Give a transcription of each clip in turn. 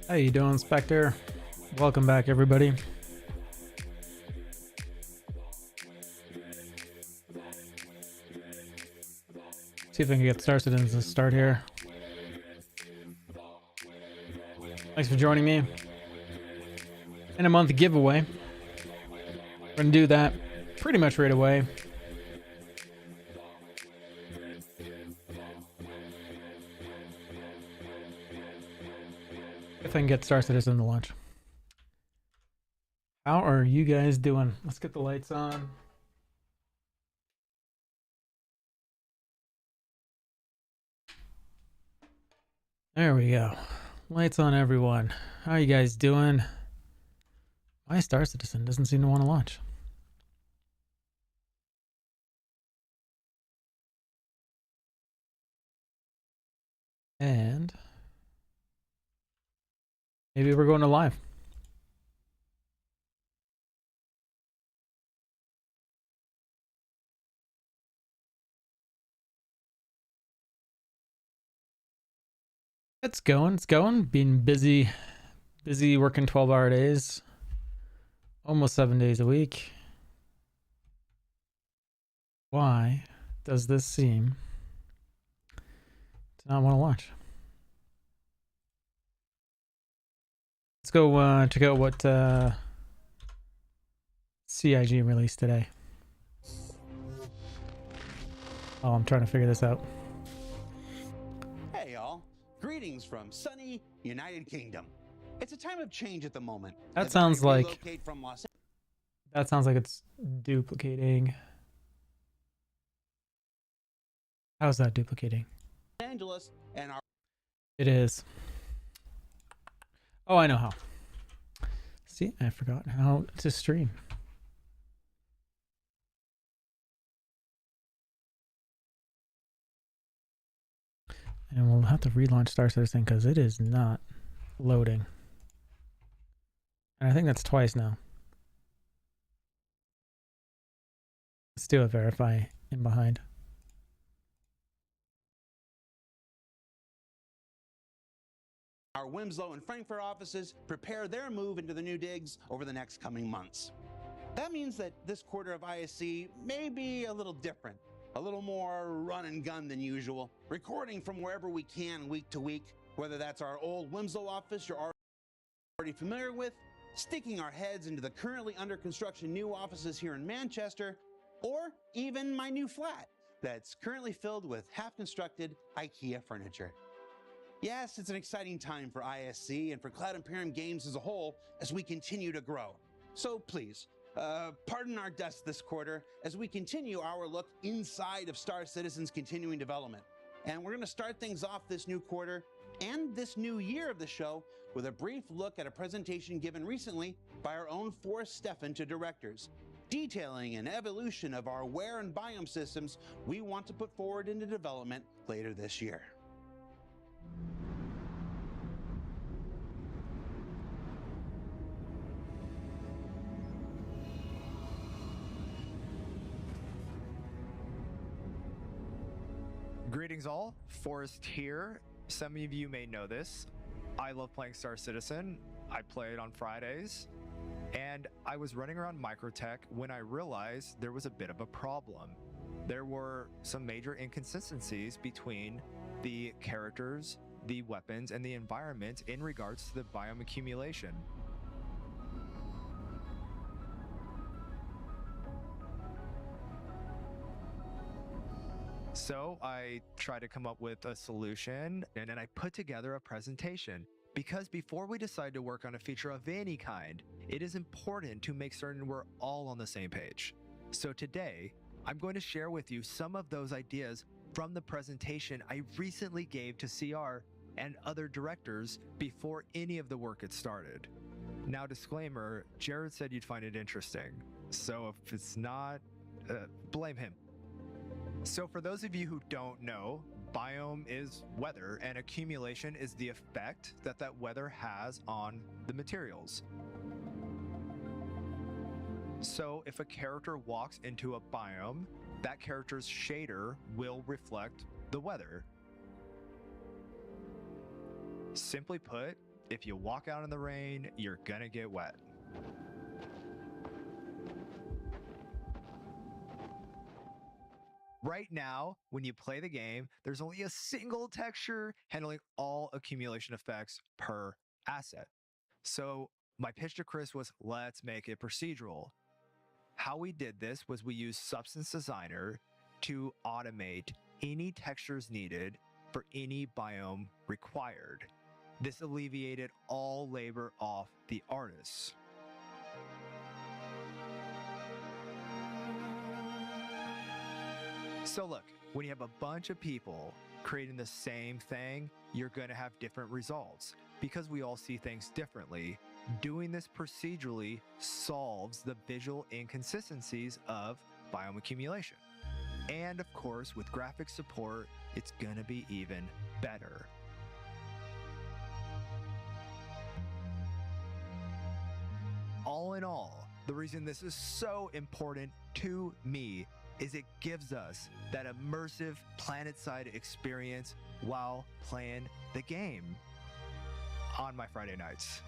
How you doing, Spectre? Welcome back, everybody. See if I can get Star Citizens to start here. Thanks for joining me. In a month giveaway. We're gonna do that pretty much right away. If I can get Star Citizen to launch. How are you guys doing? Let's get the lights on. There we go. Lights on, everyone. How are you guys doing? My Star Citizen doesn't seem to want to launch. And maybe we're going to live. It's going. Being busy working 12-hour days. Almost 7 days a week. Why does this seem to not want to launch? Let's go check out what CIG released today. Oh, I'm trying to figure this out. Hey y'all, greetings from sunny United Kingdom. It's a time of change at the moment. That sounds like it's duplicating. How's that duplicating? Los Angeles and our It is. Oh, I know how. See, I forgot how to stream. And we'll have to relaunch Star Citizen because it is not loading. And I think that's twice now. Let's do a verify in behind. Our Winslow and Frankfurt offices prepare their move into the new digs over the next coming months. That means that this quarter of ISC may be a little different, a little more run and gun than usual, recording from wherever we can week to week, whether that's our old Winslow office you're already familiar with, sticking our heads into the currently under construction new offices here in Manchester, or even my new flat that's currently filled with half-constructed IKEA furniture. Yes, it's an exciting time for ISC and for Cloud Imperium Games as a whole as we continue to grow. So please, pardon our dust this quarter as we continue our look inside of Star Citizen's continuing development. And we're going to start things off this new quarter and this new year of the show with a brief look at a presentation given recently by our own Forrest Steffen to directors, detailing an evolution of our wear and biome systems we want to put forward into development later this year. Greetings all, Forrest here. Some of you may know this. I love playing Star Citizen. I play it on Fridays. And I was running around Microtech when I realized there was a bit of a problem. There were some major inconsistencies between the characters, the weapons, and the environment in regards to the biome accumulation. So I tried to come up with a solution, and then I put together a presentation. Because before we decide to work on a feature of any kind, it is important to make certain we're all on the same page. So today, I'm going to share with you some of those ideas from the presentation I recently gave to CR and other directors before any of the work had started. Now, disclaimer, Jared said you'd find it interesting. So if it's not, blame him. So for those of you who don't know, biome is weather and accumulation is the effect that that weather has on the materials. So if a character walks into a biome, that character's shader will reflect the weather. Simply put, If you walk out in the rain, you're gonna get wet. Right now, when you play the game, there's only a single texture handling all accumulation effects per asset. So my pitch to Chris was, let's make it procedural. How we did this was we used Substance Designer to automate any textures needed for any biome required. This alleviated all labor off the artists. So look, when you have a bunch of people creating the same thing, you're going to have different results. Because we all see things differently, doing this procedurally solves the visual inconsistencies of biome accumulation. And of course, with graphic support, it's going to be even better. All in all, the reason this is so important to me is it gives us that immersive planet-side experience while playing the game on my Friday nights.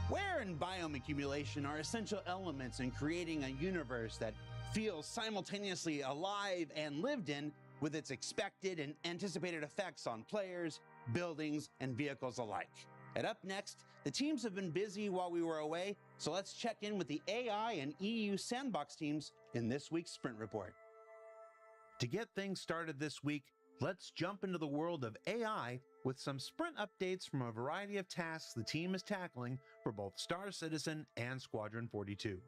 Wear and biome accumulation are essential elements in creating a universe that feels simultaneously alive and lived in, with its expected and anticipated effects on players, buildings, and vehicles alike. And up next, the teams have been busy while we were away, so let's check in with the AI and EU Sandbox teams in this week's Sprint Report. To get things started this week, let's jump into the world of AI with some sprint updates from a variety of tasks the team is tackling for both Star Citizen and Squadron 42.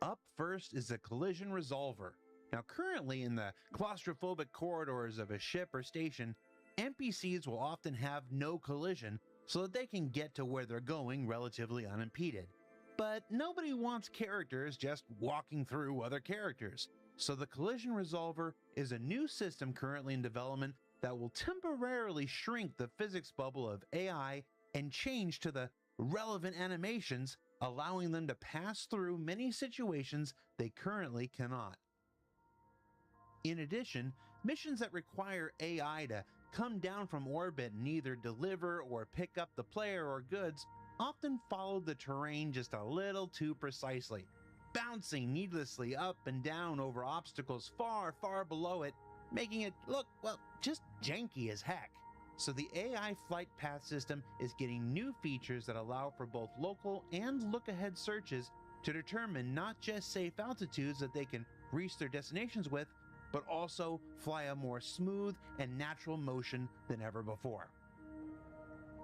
Up first is the Collision Resolver. Now, currently in the claustrophobic corridors of a ship or station, NPCs will often have no collision so that they can get to where they're going relatively unimpeded. But nobody wants characters just walking through other characters. So the Collision Resolver is a new system currently in development that will temporarily shrink the physics bubble of AI and change to the relevant animations, allowing them to pass through many situations they currently cannot. In addition, missions that require AI to come down from orbit and either deliver or pick up the player or goods often follow the terrain just a little too precisely, bouncing needlessly up and down over obstacles far, far below it, making it look, well, just janky as heck. So the AI flight path system is getting new features that allow for both local and look-ahead searches to determine not just safe altitudes that they can reach their destinations with, but also fly a more smooth and natural motion than ever before.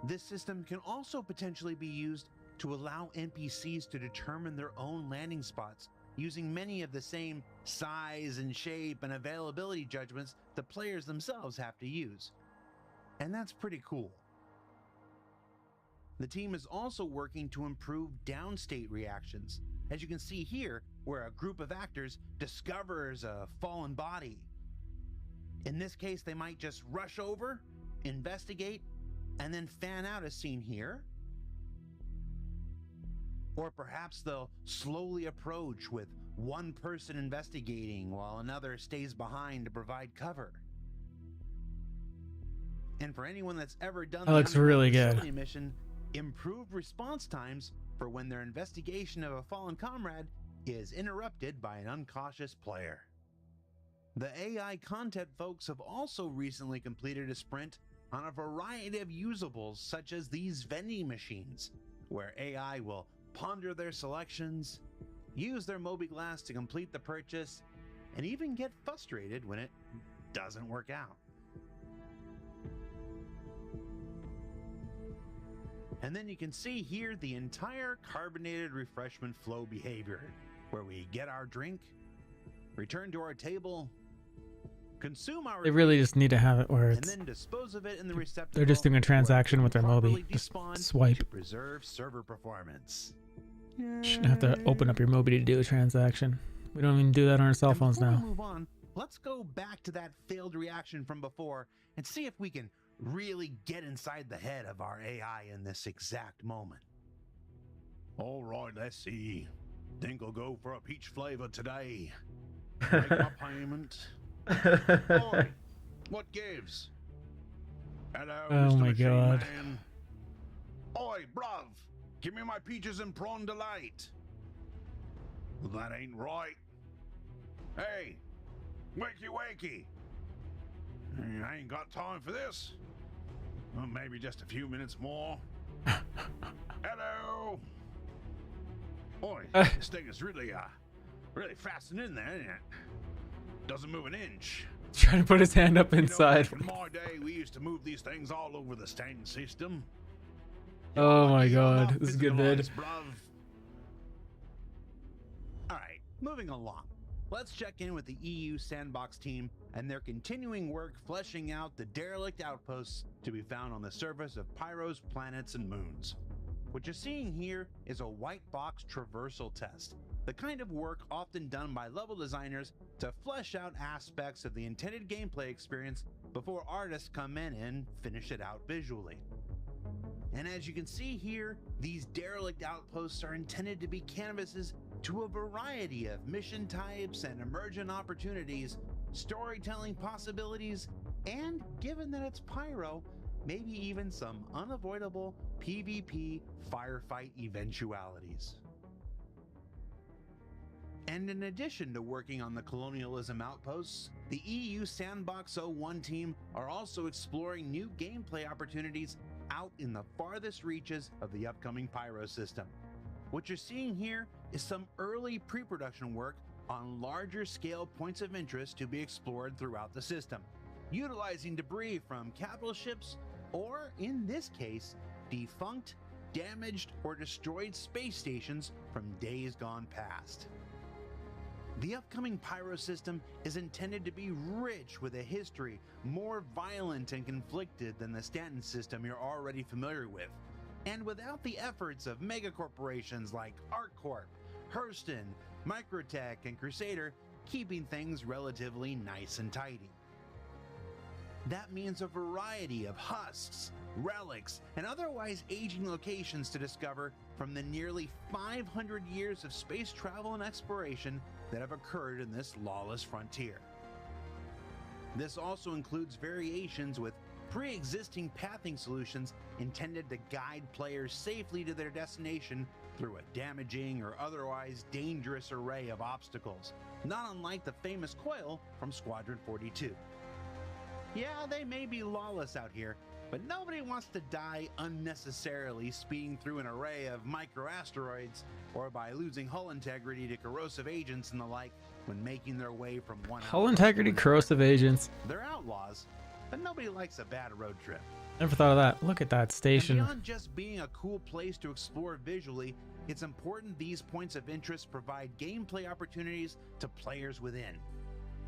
This system can also potentially be used to allow NPCs to determine their own landing spots, using many of the same size and shape and availability judgments the players themselves have to use. And that's pretty cool. The team is also working to improve downstate reactions, as you can see here, where a group of actors discovers a fallen body. In this case, they might just rush over, investigate, and then fan out a scene here. Or perhaps they'll slowly approach with one person investigating while another stays behind to provide cover. And for anyone that's ever done That looks really good. facility mission, improved response times for when their investigation of a fallen comrade is interrupted by an uncautious player. The AI content folks have also recently completed a sprint on a variety of usables such as these vending machines, where AI will ponder their selections, use their Mobiglass to complete the purchase, and even get frustrated when it doesn't work out. And then you can see here the entire carbonated refreshment flow behavior, where we get our drink, return to our table, consume our They really just need to have it where and it's then dispose of it in the receptacle. they're just doing a where it transaction can with their properly Mobi. Just despawn swipe. to preserve server performance. Shouldn't have to open up your Mobi to do a transaction. We don't even do that on our cell And phones before now. we move on, let's go back to that failed reaction from before and see if we can really get inside the head of our AI in this exact moment. All right, let's see. Think I'll go for a peach flavor today. Make my payment. Oi, what gives? Hello, Oh Mr. my Machine God. Man. Oi, bruv, give me my peaches and prawn delight. Well, that ain't right. Hey, wakey wakey. I ain't got time for this. Well, maybe just a few minutes more. Hello. Oi, this thing is really fastened in there, isn't it? Doesn't move an inch. Trying to put his hand up inside. You know, back in my day, we used to move these things all over the standing system. Oh my You're God, not this is good vid. physicalized, bruv. All right, moving along. Let's check in with the EU Sandbox team and their continuing work fleshing out the derelict outposts to be found on the surface of Pyro's planets and moons. What you're seeing here is a white box traversal test, the kind of work often done by level designers to flesh out aspects of the intended gameplay experience before artists come in and finish it out visually. And as you can see here, these derelict outposts are intended to be canvases to a variety of mission types and emergent opportunities, storytelling possibilities, and given that it's Pyro, maybe even some unavoidable PvP firefight eventualities. And in addition to working on the colonialism outposts, the EU Sandbox 01 team are also exploring new gameplay opportunities out in the farthest reaches of the upcoming Pyro system. What you're seeing here is some early pre-production work on larger scale points of interest to be explored throughout the system, utilizing debris from capital ships, or in this case, defunct, damaged, or destroyed space stations from days gone past. The upcoming Pyro system is intended to be rich with a history more violent and conflicted than the Stanton system you're already familiar with, and without the efforts of megacorporations like ArcCorp, Hurston, Microtech, and Crusader keeping things relatively nice and tidy. That means a variety of husks, relics, and otherwise aging locations to discover from the nearly 500 years of space travel and exploration that have occurred in this lawless frontier. This also includes variations with pre-existing pathing solutions intended to guide players safely to their destination through a damaging or otherwise dangerous array of obstacles, not unlike the famous coil from Squadron 42. Yeah, they may be lawless out here, but nobody wants to die unnecessarily speeding through an array of microasteroids or by losing hull integrity to corrosive agents and the like when making their way from one Hull outpost integrity, to another. corrosive agents. They're outlaws, but nobody likes a bad road trip. Never thought of that. Look at that And station. beyond just being a cool place to explore visually, it's important these points of interest provide gameplay opportunities to players within.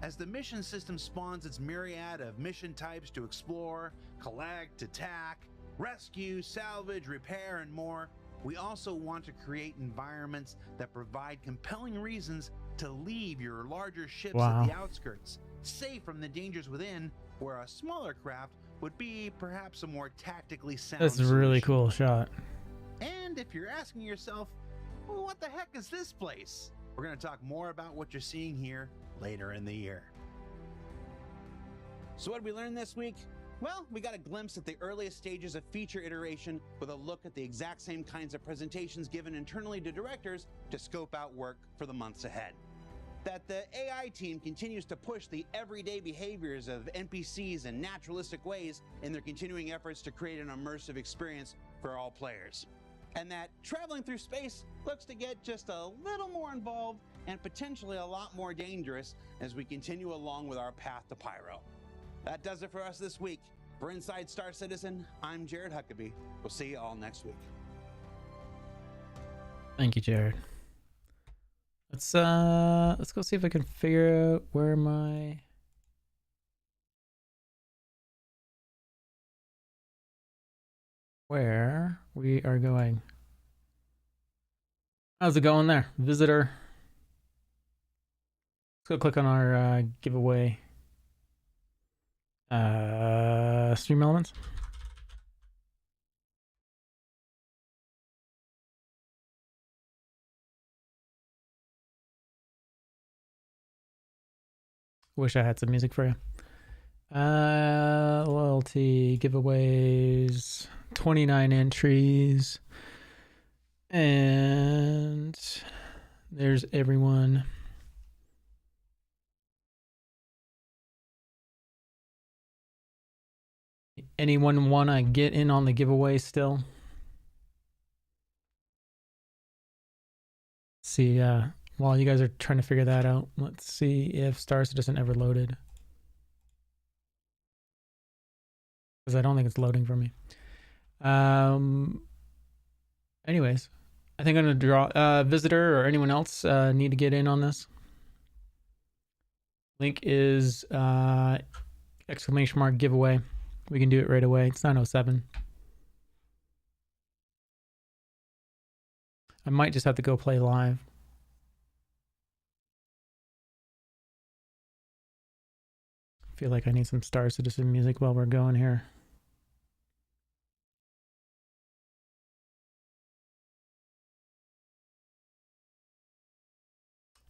As the mission system spawns its myriad of mission types to explore, collect, attack, rescue, salvage, repair, and more, we also want to create environments that provide compelling reasons to leave your larger ships Wow. at the outskirts, safe from the dangers within, where a smaller craft would be perhaps a more tactically sound That's a really solution. cool shot. And if you're asking yourself, well, what the heck is this place? We're going to talk more about what you're seeing here later in the year. So what did we learn this week? Well, we got a glimpse at the earliest stages of feature iteration with a look at the exact same kinds of presentations given internally to directors to scope out work for the months ahead. That the AI team continues to push the everyday behaviors of NPCs in naturalistic ways in their continuing efforts to create an immersive experience for all players. And that traveling through space looks to get just a little more involved and potentially a lot more dangerous as we continue along with our path to Pyro. That does it for us this week. For Inside Star Citizen, I'm Jared Huckabee. We'll see you all next week. Thank you, Jared. Let's go see if I can figure out where we are going. How's it going there? Visitor. Let's go click on our giveaway. Stream elements. Wish I had some music for you. Loyalty giveaways, 29 entries, and there's everyone. Anyone want to get in on the giveaway still? See, while you guys are trying to figure that out, let's see if Star Citizen ever loaded. Because I don't think it's loading for me. Anyways, I think I'm going to draw visitor or anyone else need to get in on this. Link is exclamation mark giveaway. We can do it right away. It's 9:07. I might just have to go play live. I feel like I need some Star Citizen music while we're going here.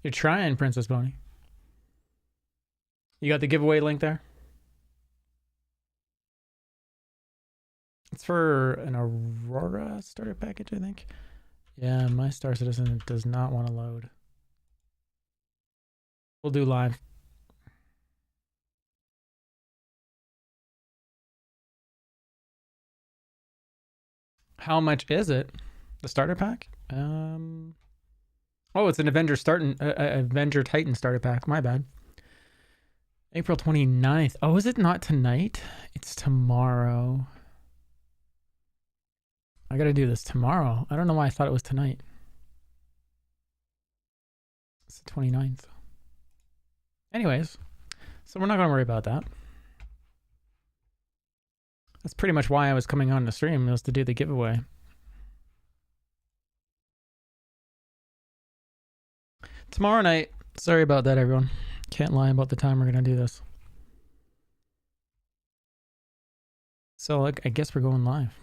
You're trying, Princess Bonnie. You got the giveaway link there? It's for an Aurora starter package, I think. Yeah, my Star Citizen does not want to load. We'll do live. How much is it? The starter pack? Oh, it's an Avenger Avenger Titan starter pack. My bad. April 29th. Oh, is it not tonight? It's tomorrow. I gotta do this tomorrow. I don't know why I thought it was tonight. It's the 29th. Anyways, so we're not gonna worry about that. That's pretty much why I was coming on the stream, was to do the giveaway. Tomorrow night. Sorry about that, everyone. Can't lie about the time we're gonna do this. So I guess we're going live.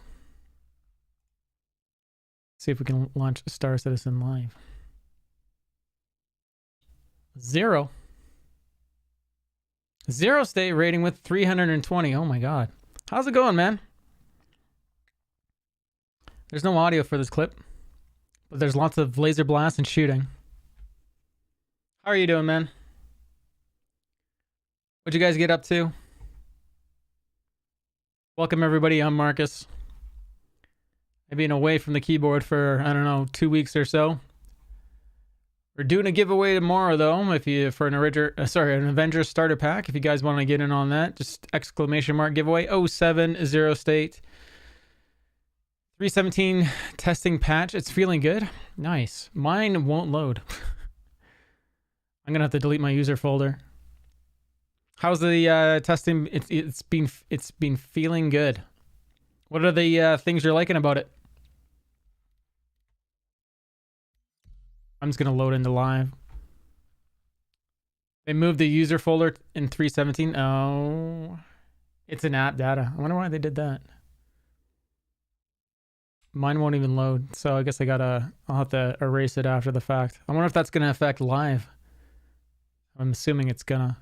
See if we can launch Star Citizen live. 0 state rating with 320. Oh my god. How's it going, man? There's no audio for this clip, but there's lots of laser blasts and shooting. How are you doing, man? What'd you guys get up to? Welcome, everybody. I'm Marcus. I've been away from the keyboard for, I don't know, 2 weeks or so. We're doing a giveaway tomorrow, though. If you an Avenger starter pack. If you guys want to get in on that, just exclamation mark giveaway 070 state 317 testing patch. It's feeling good. Nice. Mine won't load. I'm gonna have to delete my user folder. How's the testing? It's been feeling good. What are the things you're liking about it? I'm just gonna load into live. They moved the user folder in 317. Oh, it's an app data. I wonder why they did that. Mine won't even load, so I guess I'll have to erase it after the fact. I wonder if that's gonna affect live. I'm assuming it's gonna.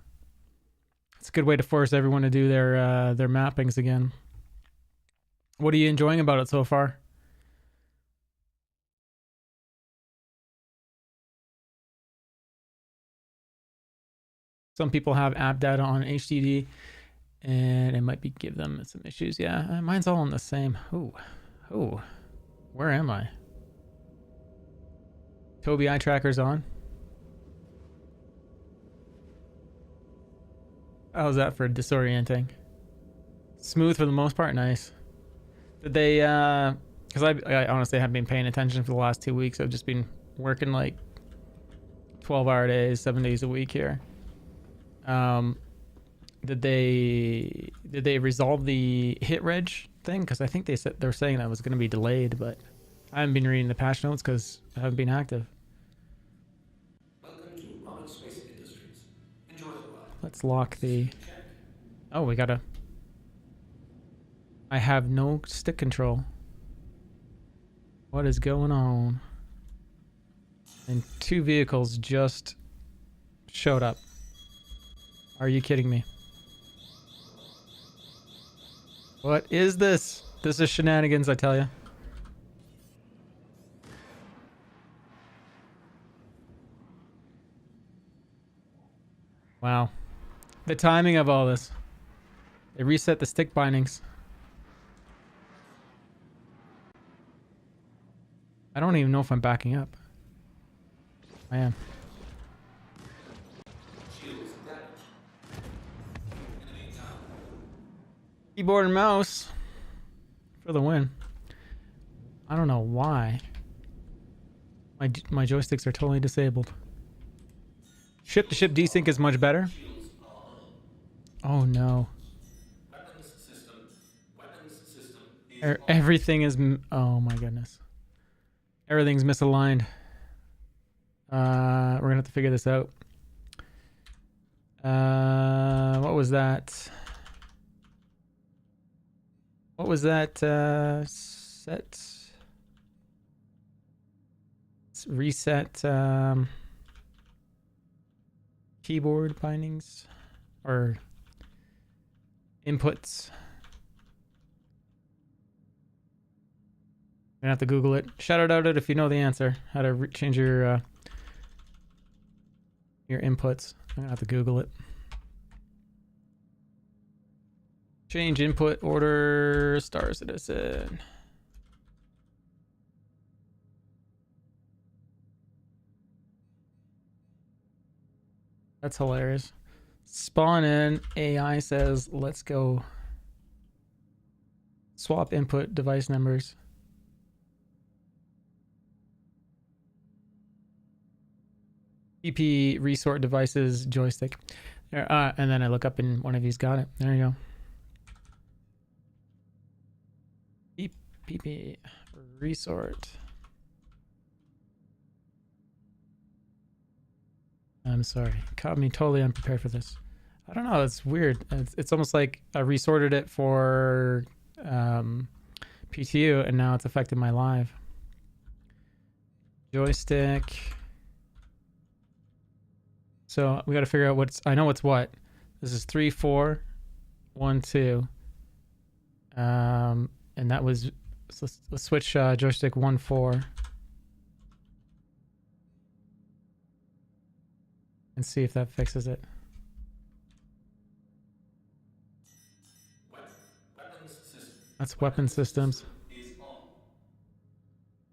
It's a good way to force everyone to do their mappings again. What are you enjoying about it so far? Some people have app data on HDD, and it might give them some issues. Yeah, mine's all on the same. Oh, where am I? Tobii eye tracker's on. How's that for disorienting? Smooth for the most part. Nice. Did they? Because I honestly haven't been paying attention for the last 2 weeks. I've just been working like 12-hour days, 7 days a week here. Did they resolve the hit reg thing? Because I think they were saying that was going to be delayed, but I haven't been reading the patch notes because I haven't been active. Welcome to Roman Space Industries. Enjoy the ride. Let's lock the. Oh, we gotta. I have no stick control. What is going on? And 2 vehicles just showed up. Are you kidding me? What is this? This is shenanigans, I tell you. Wow. The timing of all this. They reset the stick bindings. I don't even know if I'm backing up. I am. Keyboard and mouse for the win. I don't know why. My joysticks are totally disabled. Ship-to-ship desync is much better. Oh no. Everything is... Oh my goodness. Everything's misaligned. We're gonna have to figure this out. What was that? What was that? Set. Let's reset keyboard bindings or inputs. Gonna have to Google it. Shout out it if you know the answer. How to change your inputs. I'm gonna have to Google it. Change input order. Star Citizen. That's hilarious. Spawn in. AI says, let's go. Swap input device numbers. PP resort devices joystick. There, and then I look up and one of you's got it. There you go. PP resort. I'm sorry. Caught me totally unprepared for this. I don't know. It's weird. It's almost like I resorted it for PTU and now it's affected my live. Joystick. So we got to figure out what's... I know what's what. This is 3, 4, 1, 2. And that was... So let's switch joystick 1, 4. And see if that fixes it. That's weapon systems.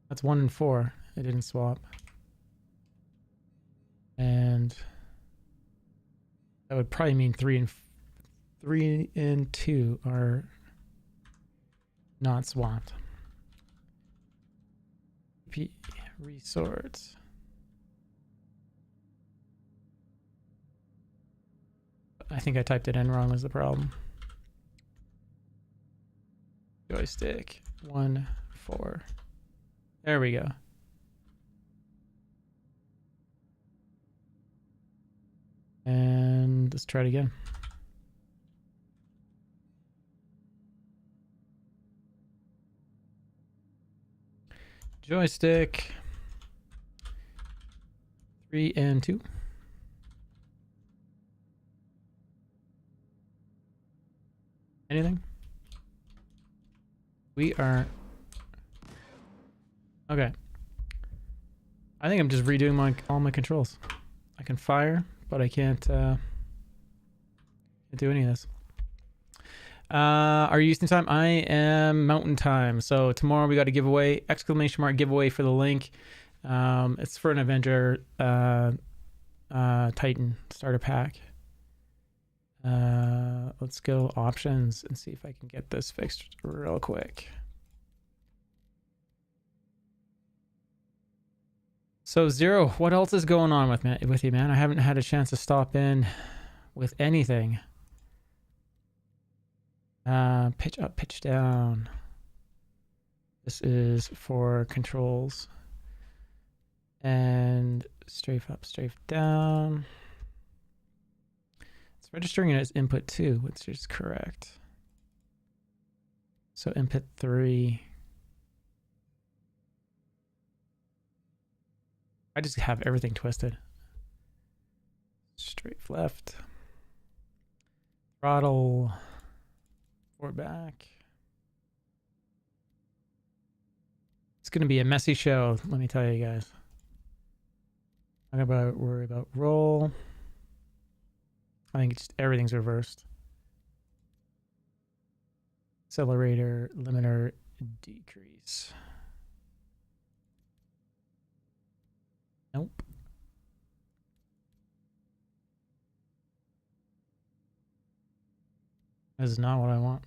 That's 1 and 4. It didn't swap. And that would probably mean 3 and 2 are not swapped. Resorts. I think I typed it in wrong was the problem. Joystick 1, 4. There we go. And let's try it again. Joystick 3 and 2. Anything? We are... Okay. I think I'm just redoing all my controls. I can fire, but I can't do any of this. Are you Eastern time? I am Mountain time. So tomorrow we got a giveaway, ! giveaway for the link. It's for an Avenger Titan starter pack. Let's go options and see if I can get this fixed real quick. So Zero, what else is going on with you, man? I haven't had a chance to stop in with anything. Pitch up, pitch down. This is for controls. And strafe up, strafe down. It's registering it as input 2, which is correct. So input 3. I just have everything twisted. Strafe left. Throttle. Forward back. gonna be a messy show, let me tell you guys. I'm not about worry about roll. I think it's just everything's reversed. Accelerator, limiter, decrease. Nope. This is not what I want.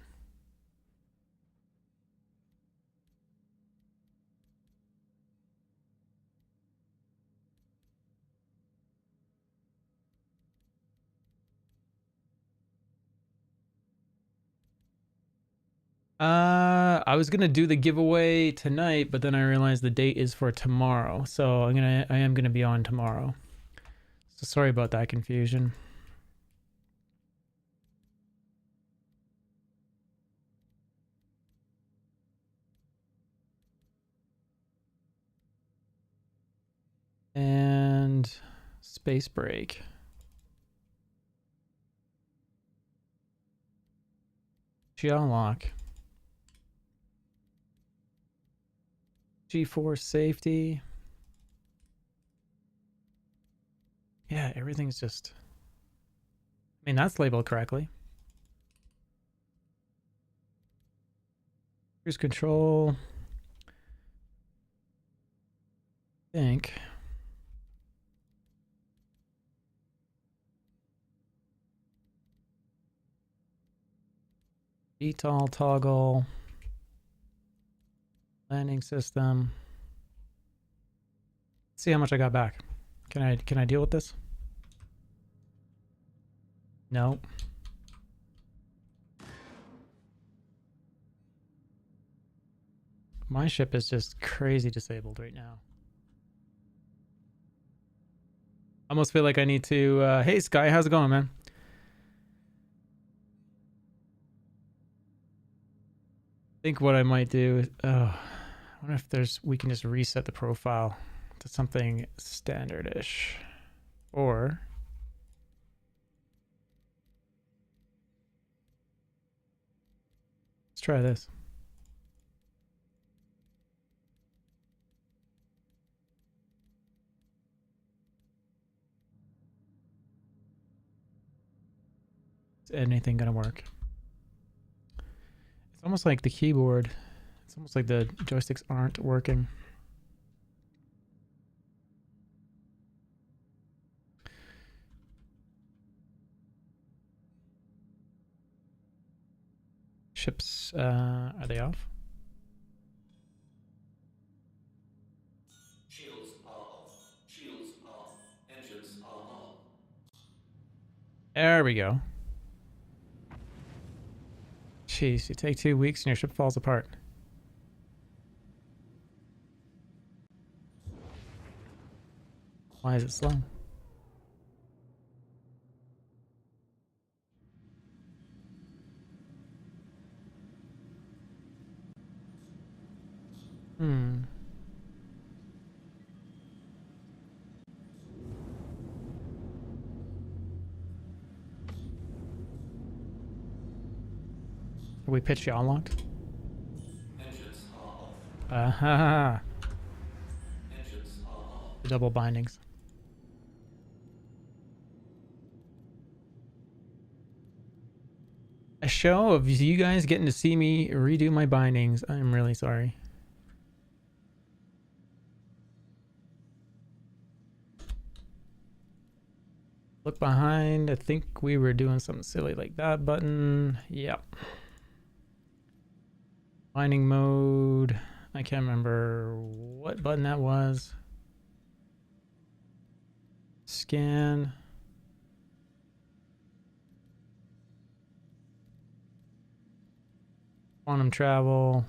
I was gonna do the giveaway tonight, but then I realized the date is for tomorrow. So I am gonna be on tomorrow. So sorry about that confusion. And space break. Geolock. G4 safety. Yeah, everything's just... I mean, that's labeled correctly. Cruise control. I think. VTOL toggle. Landing system. Let's see how much I got back. Can I deal with this? No. My ship is just crazy disabled right now. I almost feel like I need to hey Sky, how's it going, man? I think what I might do is I wonder if we can just reset the profile to something standard-ish. Or let's try this. Is anything gonna work? It's almost like the keyboard, it's almost like the joysticks aren't working. Ships, are they off? Shields are off. Shields off. Engines are on. There we go. Jeez, you take 2 weeks and your ship falls apart. Why is it slow? Are we pitch yaw locked? Engines are off. Aha! Engines are on. The double bindings. A show of you guys getting to see me redo my bindings. I'm really sorry. Look behind. I think we were doing something silly like that button. Yep. Binding mode. I can't remember what button that was. Scan. Quantum travel.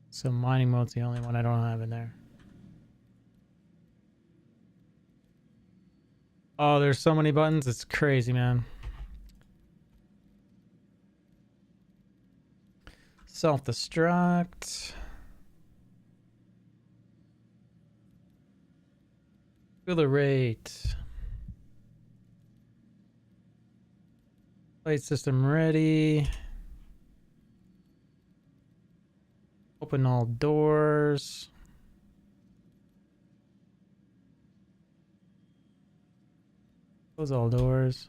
So mining mode's the only one I don't have in there. Oh, there's so many buttons. It's crazy, man. Self-destruct. Cooler rate. Light system ready. Open all doors. Close all doors.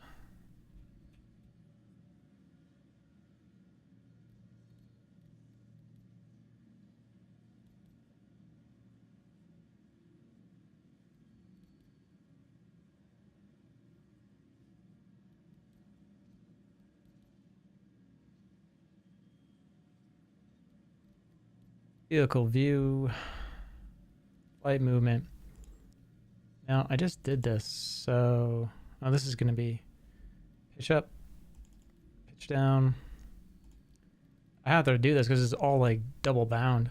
Vehicle view. Light movement. Now, I just did this, so... Oh, this is going to be pitch up, pitch down. I have to do this because it's all like double bound.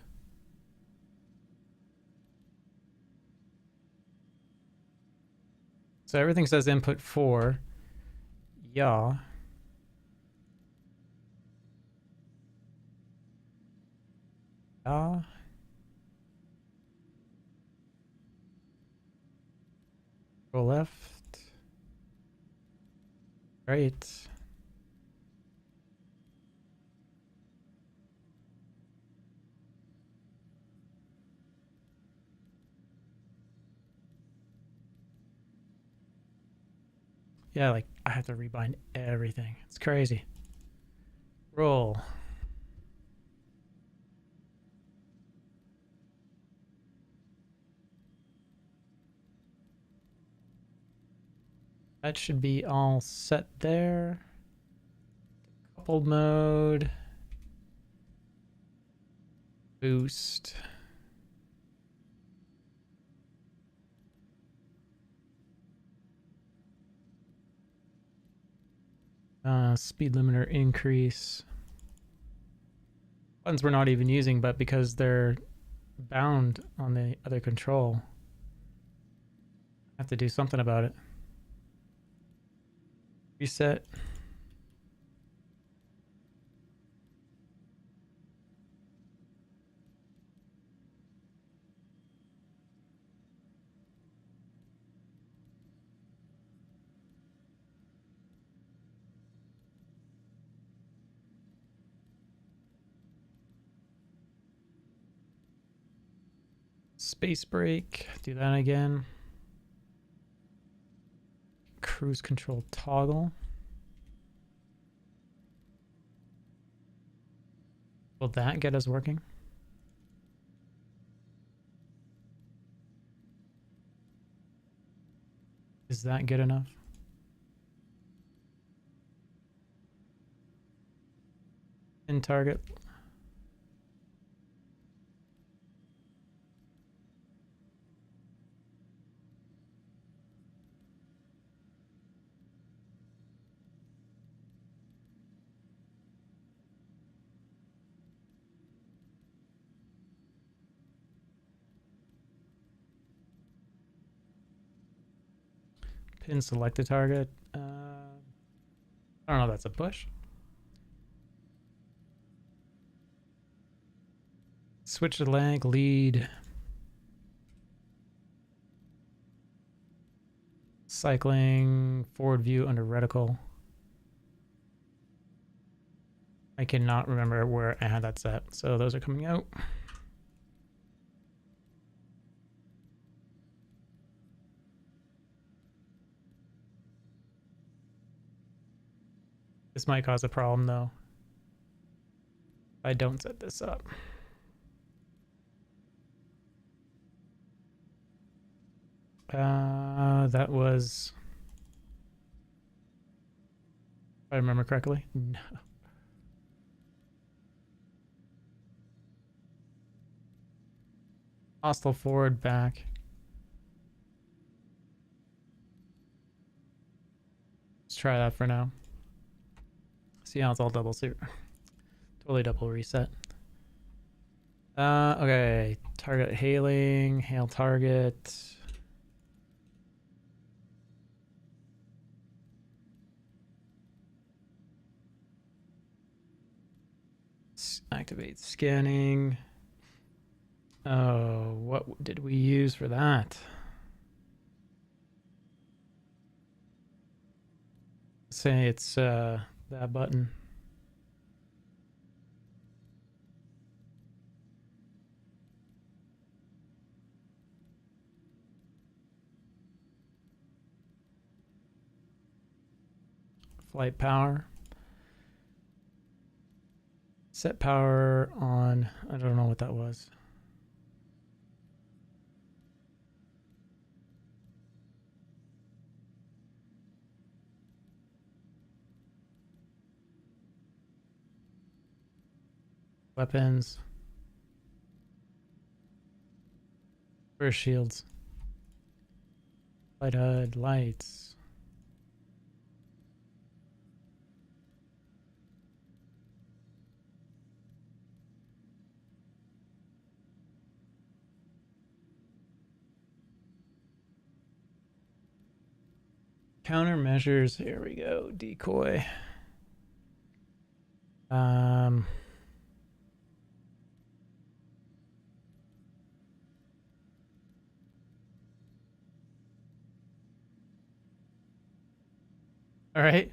So everything says input 4. Yeah. Yeah. Go left. Right. Yeah, like I have to rebind everything. It's crazy. Roll. That should be all set there. Coupled mode. Boost. Speed limiter increase. Buttons we're not even using, but because they're bound on the other control, I have to do something about it. Reset. Space break. Do that again. Cruise control toggle. Will that get us working? Is that good enough? In target. Pin select a target. I don't know if that's a push. Switch to lag, lead. Cycling, forward view under reticle. I cannot remember where I had that set, so those are coming out. This might cause a problem though. If I don't set this up. That was, if I remember correctly. No. Hostile forward back. Let's try that for now. See how it's all double suit. Totally double reset. Okay. Target hailing, hail target. Activate scanning. Oh, what did we use for that? Say it's that button. Flight power. Set power on. I don't know what that was. Weapons. Where's shields? Light HUD, lights. Countermeasures. Here we go. Decoy. All right.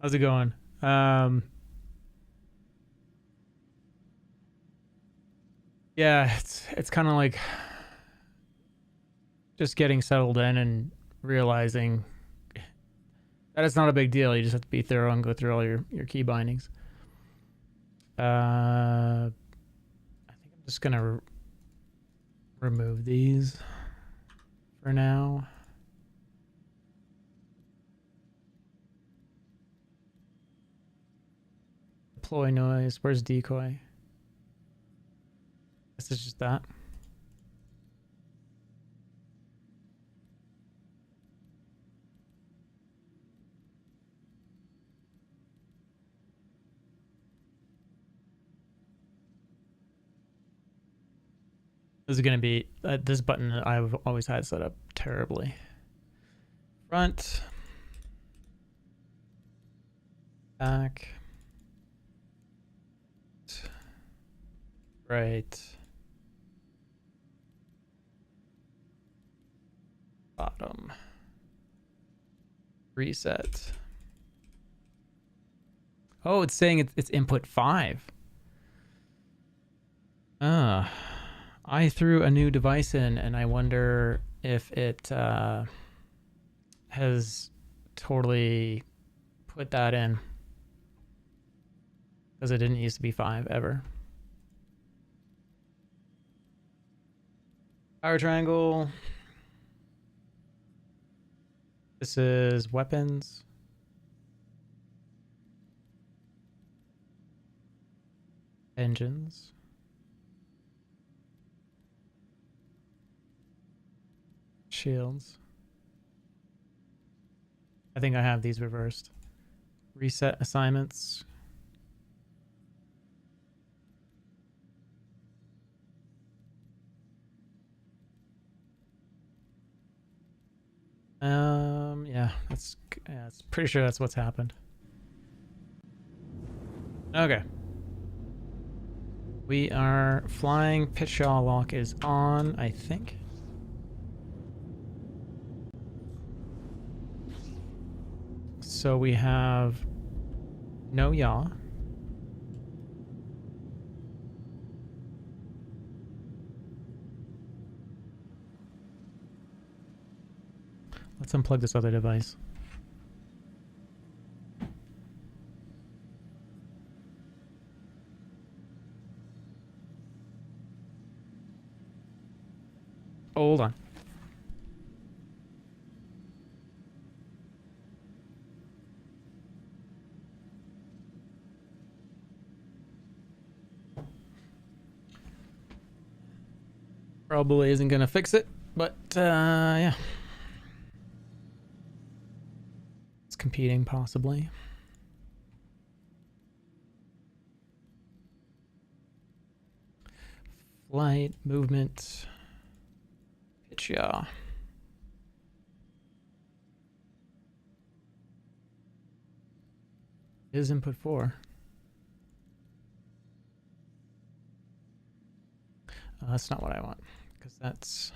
How's it going? Yeah, it's kind of like just getting settled in and realizing that it's not a big deal. You just have to be thorough and go through all your key bindings. I think I'm just gonna remove these for now. Deploy noise. Where's decoy? This is just that. This is going to be this button I've always had set up terribly. Front. Back. Right. Bottom. Reset. Oh, it's saying it's input 5. I threw a new device in, and I wonder if it has totally put that in, because it didn't used to be 5 ever. Power triangle. This is weapons. Engines. Shields. I think I have these reversed. Reset assignments. Yeah, it's pretty sure that's what's happened. Okay. We are flying. Pitch yaw lock is on, I think. So we have no yaw. Let's unplug this other device. Hold on. Probably isn't gonna fix it, but yeah. It's competing, possibly. Flight, movement, pitch yaw. Is input 4. That's not what I want, because that's...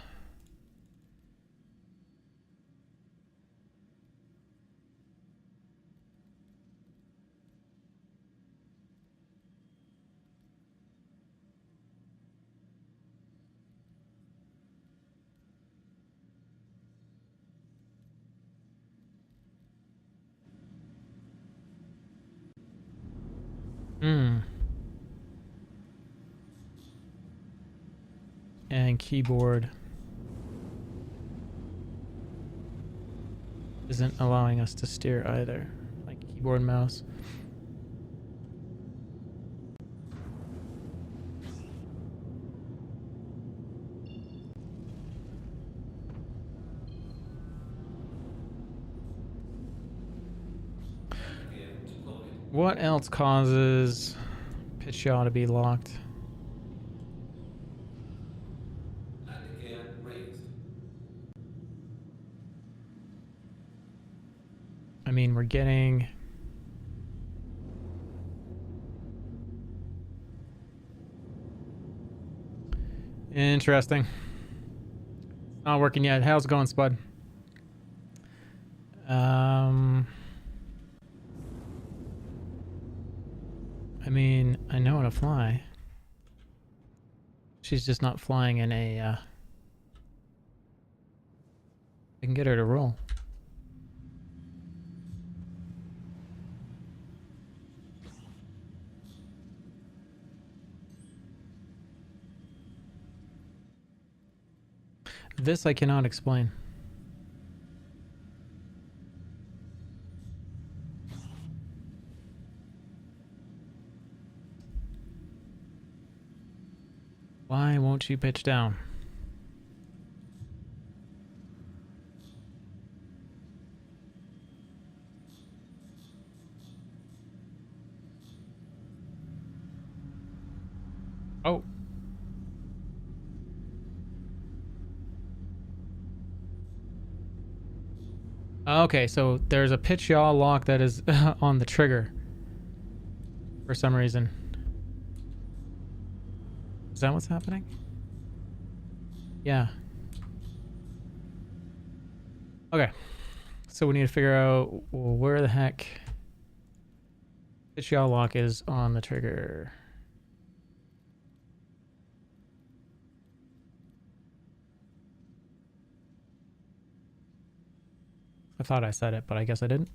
And keyboard isn't allowing us to steer either, like keyboard and mouse. Again deployed. What else causes pitch yaw to be locked? Landing gear raised. I mean, we're getting... Interesting. Not working yet. How's it going, Spud? I mean, I know how to fly. She's just not flying in a, I can get her to roll. This I cannot explain. Why won't you pitch down? Oh. Okay, so there's a pitch yaw lock that is on the trigger for some reason. Is that what's happening? Yeah. Okay. So we need to figure out where the heck pitch yaw lock is on the trigger. I thought I said it, but I guess I didn't.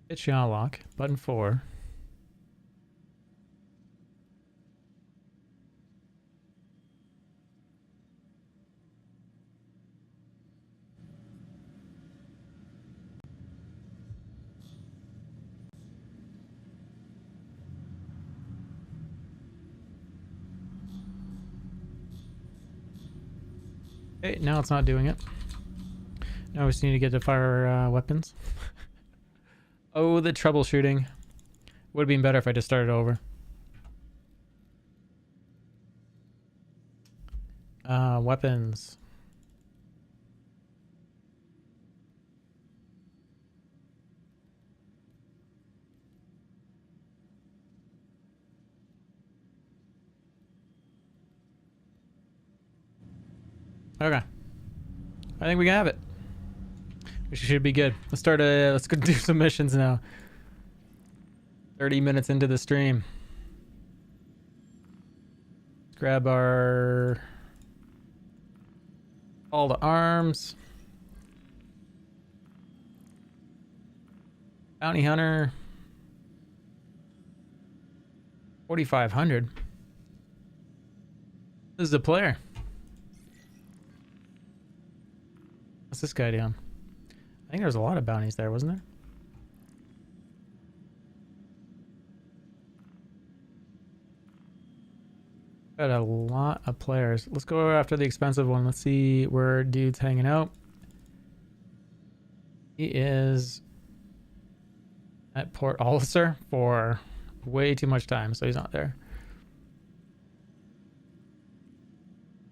Pitch yaw lock, button 4. Okay, now it's not doing it. Now we just need to get to fire weapons. Oh, the troubleshooting. Would have been better if I just started over. Weapons. Okay. I think we have it. We should be good. Let's start let's go do some missions now. 30 minutes into the stream. Let's grab our all the arms. Bounty Hunter. 4,500. This is a player. What's this guy doing? I think there's a lot of bounties there, wasn't there? Got a lot of players. Let's go after the expensive one. Let's see where dude's hanging out. He is at Port Olisar for way too much time, so he's not there.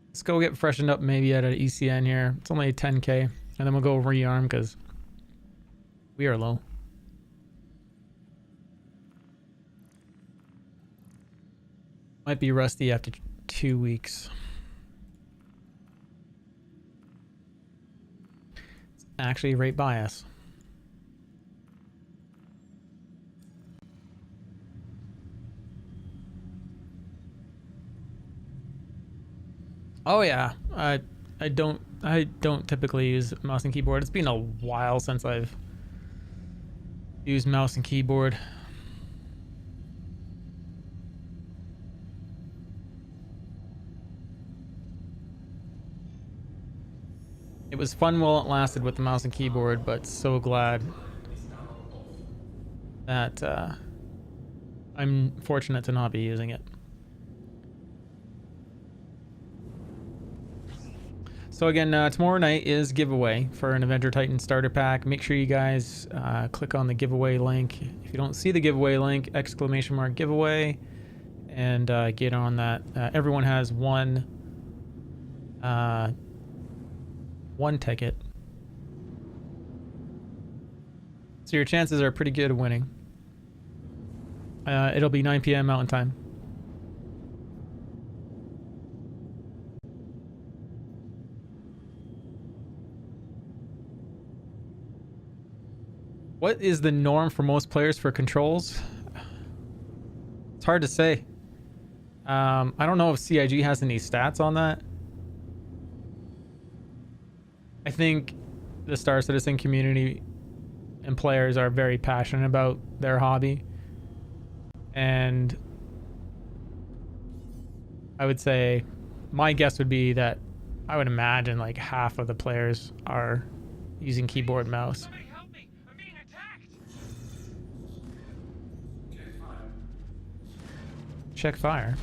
Let's go get freshened up maybe at an ECN here. It's only 10k. And then we'll go rearm because we are low. Might be rusty after 2 weeks. It's actually right by us. Oh yeah, I don't typically use mouse and keyboard. It's been a while since I've used mouse and keyboard. It was fun while it lasted with the mouse and keyboard, but so glad that I'm fortunate to not be using it. So again, tomorrow night is giveaway for an Avenger Titan starter pack. Make sure you guys click on the giveaway link. If you don't see the giveaway link, !giveaway, and get on that. Everyone has one ticket. So your chances are pretty good of winning. It'll be 9 p.m. Mountain Time. What is the norm for most players for controls? It's hard to say. I don't know if CIG has any stats on that. I think the Star Citizen community and players are very passionate about their hobby. And I would say, my guess would be that I would imagine like half of the players are using keyboard and mouse. Check fire.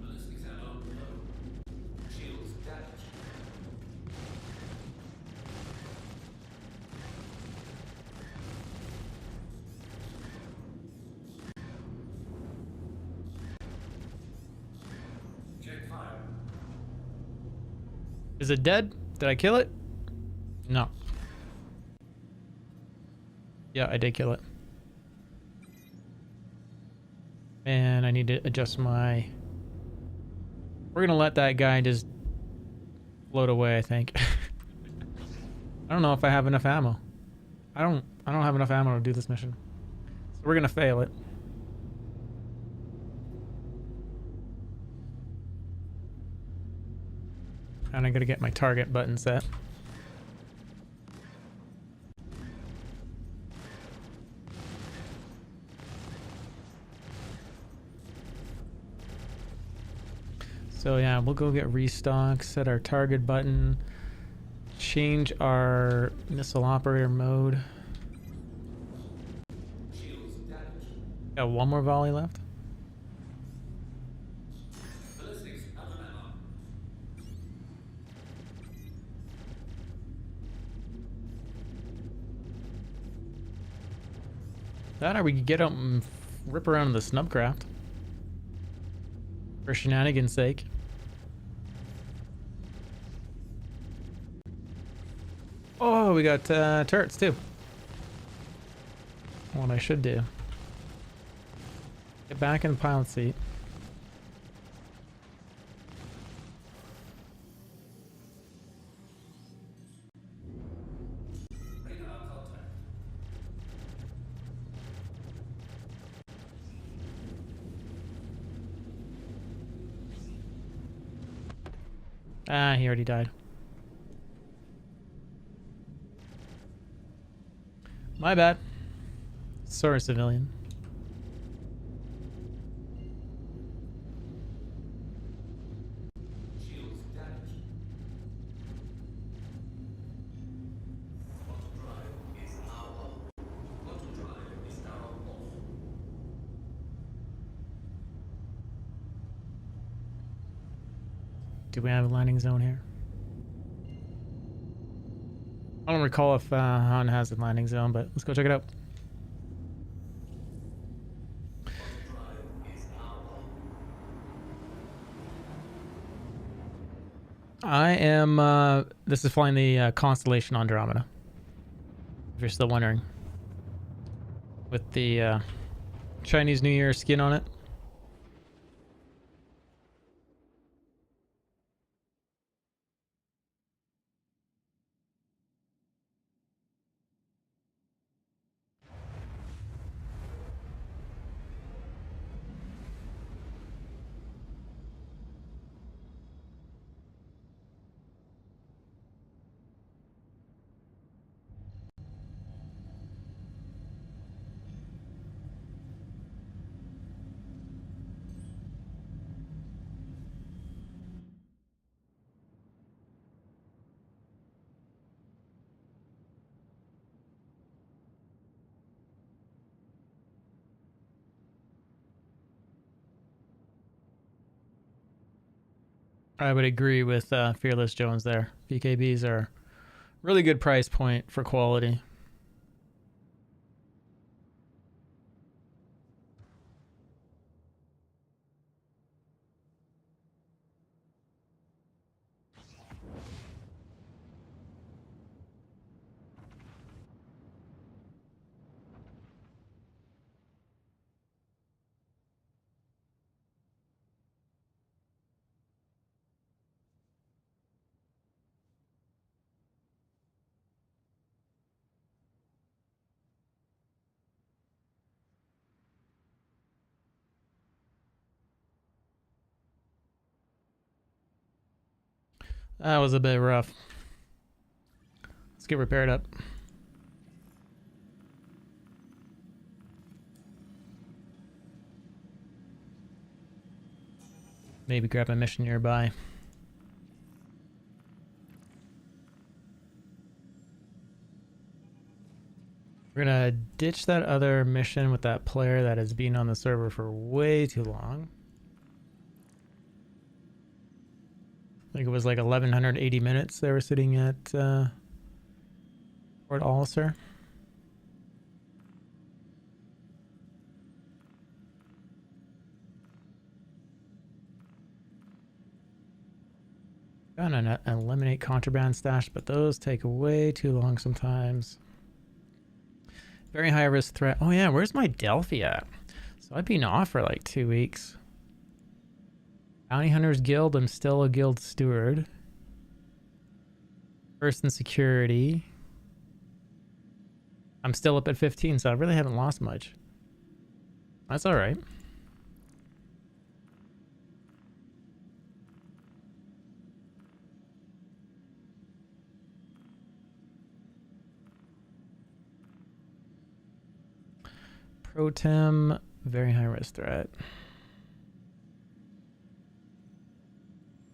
Ballistics ammo low. Shields damaged. Check fire. Is it dead? Did I kill it? No. Yeah, I did kill it. And I need to adjust my... We're gonna let that guy just float away, I think. I don't know if I have enough ammo. I don't have enough ammo to do this mission. So we're gonna fail it. And I gotta get my target button set. So yeah, we'll go get restock, set our target button, change our missile operator mode. Shields damaged. Got one more volley left. Ballistics out of ammo. That or we could get up and rip around in the snubcraft. For shenanigans' sake. Oh, we got turrets too. What I should do. Get back in the pilot seat. Radar contact. Ah, he already died. My bad. Sorry, civilian. Shields damaged. Auto drive is now on. Auto drive is now off. Do we have a landing zone here? I don't recall if Han has a landing zone, but let's go check it out. I am. This is flying the Constellation Andromeda. If you're still wondering, with the Chinese New Year skin on it. I would agree with Fearless Jones there. BKBs are really good price point for quality. That was a bit rough. Let's get repaired up. Maybe grab a mission nearby. We're gonna ditch that other mission with that player that has been on the server for way too long. I think it was like 1180 minutes they were sitting at Port Alcer. Gonna eliminate contraband stash, but those take way too long sometimes. Very high risk threat. Oh yeah, where's my Delphi at? So I've been off for like 2 weeks. Bounty Hunters Guild, I'm still a guild steward. First in security. I'm still up at 15, so I really haven't lost much. That's alright. Protem, very high risk threat.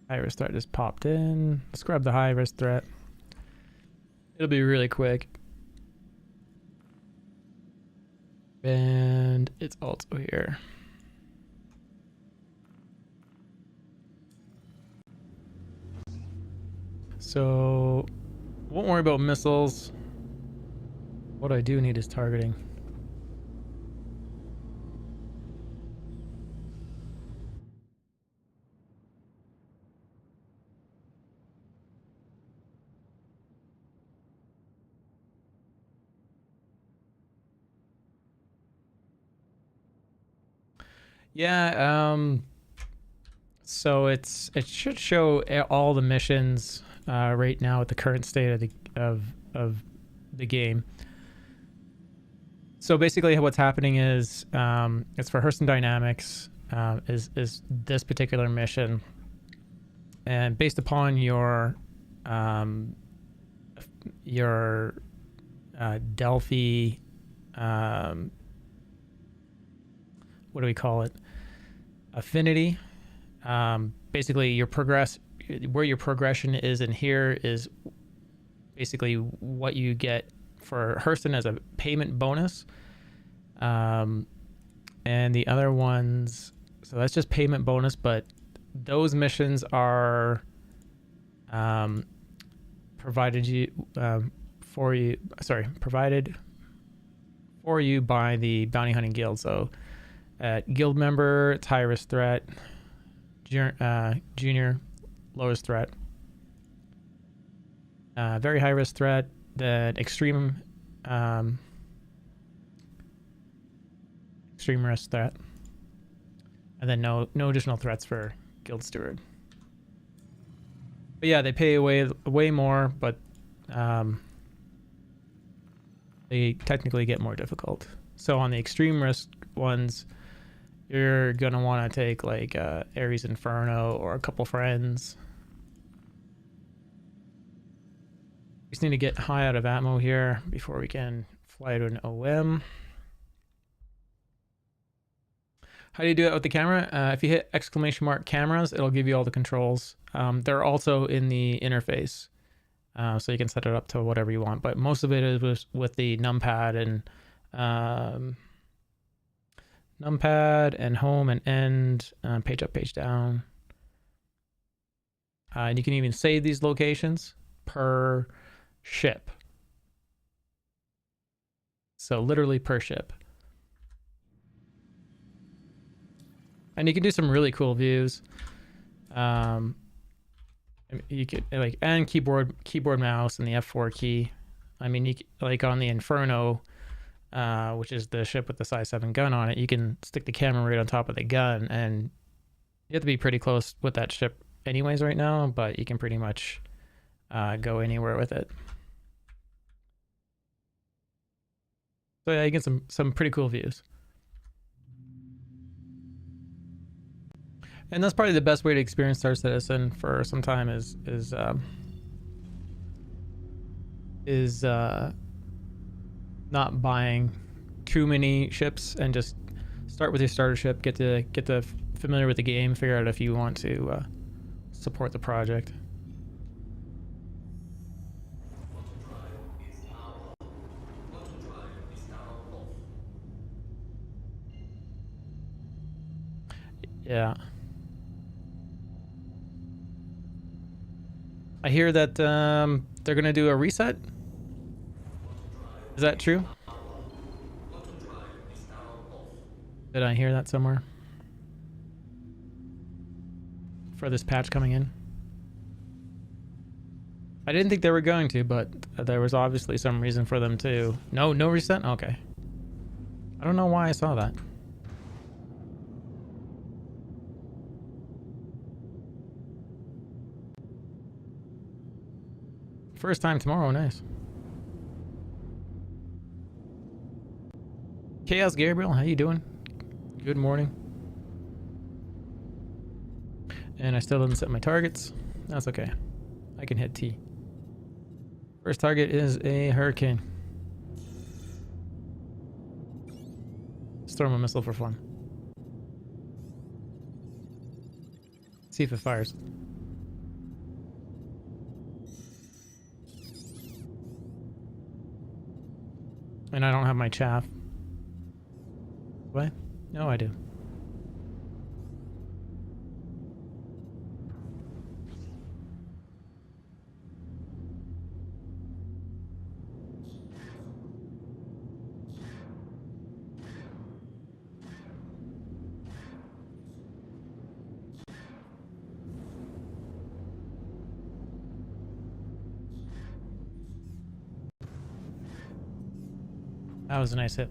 High risk threat just popped in. Let's grab the high risk threat. It'll be really quick. And it's also here. So, won't worry about missiles. What I do need is targeting. Yeah, so it should show all the missions right now at the current state of the game. So basically what's happening is it's for Hurston Dynamics is this particular mission, and based upon your Delphi what do we call it? Affinity. Basically where your progression is in here is basically what you get for Hurston as a payment bonus. And the other ones, so that's just payment bonus, but those missions are provided for you by the Bounty Hunting Guild. So at guild member, it's high risk threat, junior, lowest threat. Very high risk threat. Then extreme risk threat. And then no additional threats for Guild Steward. But yeah, they pay way more, but they technically get more difficult. So on the extreme risk ones, you're gonna want to take like Ares Inferno or a couple friends. We just need to get high out of ammo here before we can fly to an OM. How do you do it with the camera? If you hit ! cameras, it'll give you all the controls. They're also in the interface, so you can set it up to whatever you want. But most of it is with the numpad and home and end, page up, page down. And you can even save these locations per ship. So literally per ship. And you can do some really cool views. You could like, and keyboard mouse and the F4 key. I mean, like on the Inferno, which is the ship with the size 7 gun on it, you can stick the camera right on top of the gun, and you have to be pretty close with that ship anyways right now, but you can pretty much go anywhere with it. So yeah, you get some pretty cool views. And that's probably the best way to experience Star Citizen for some time is not buying too many ships and just start with your starter ship, get to familiar with the game, figure out if you want to support the project. Yeah. I hear that they're gonna do a reset. Is that true? Did I hear that somewhere? For this patch coming in? I didn't think they were going to, but there was obviously some reason for them to. No reset? Okay. I don't know why I saw that. First time tomorrow, nice. Chaos Gabriel, how you doing? Good morning. And I still didn't set my targets. That's okay. I can hit T. First target is a Hurricane. Just throw him a missile for fun. See if it fires. And I don't have my chaff. What? No, I do. That was a nice hit.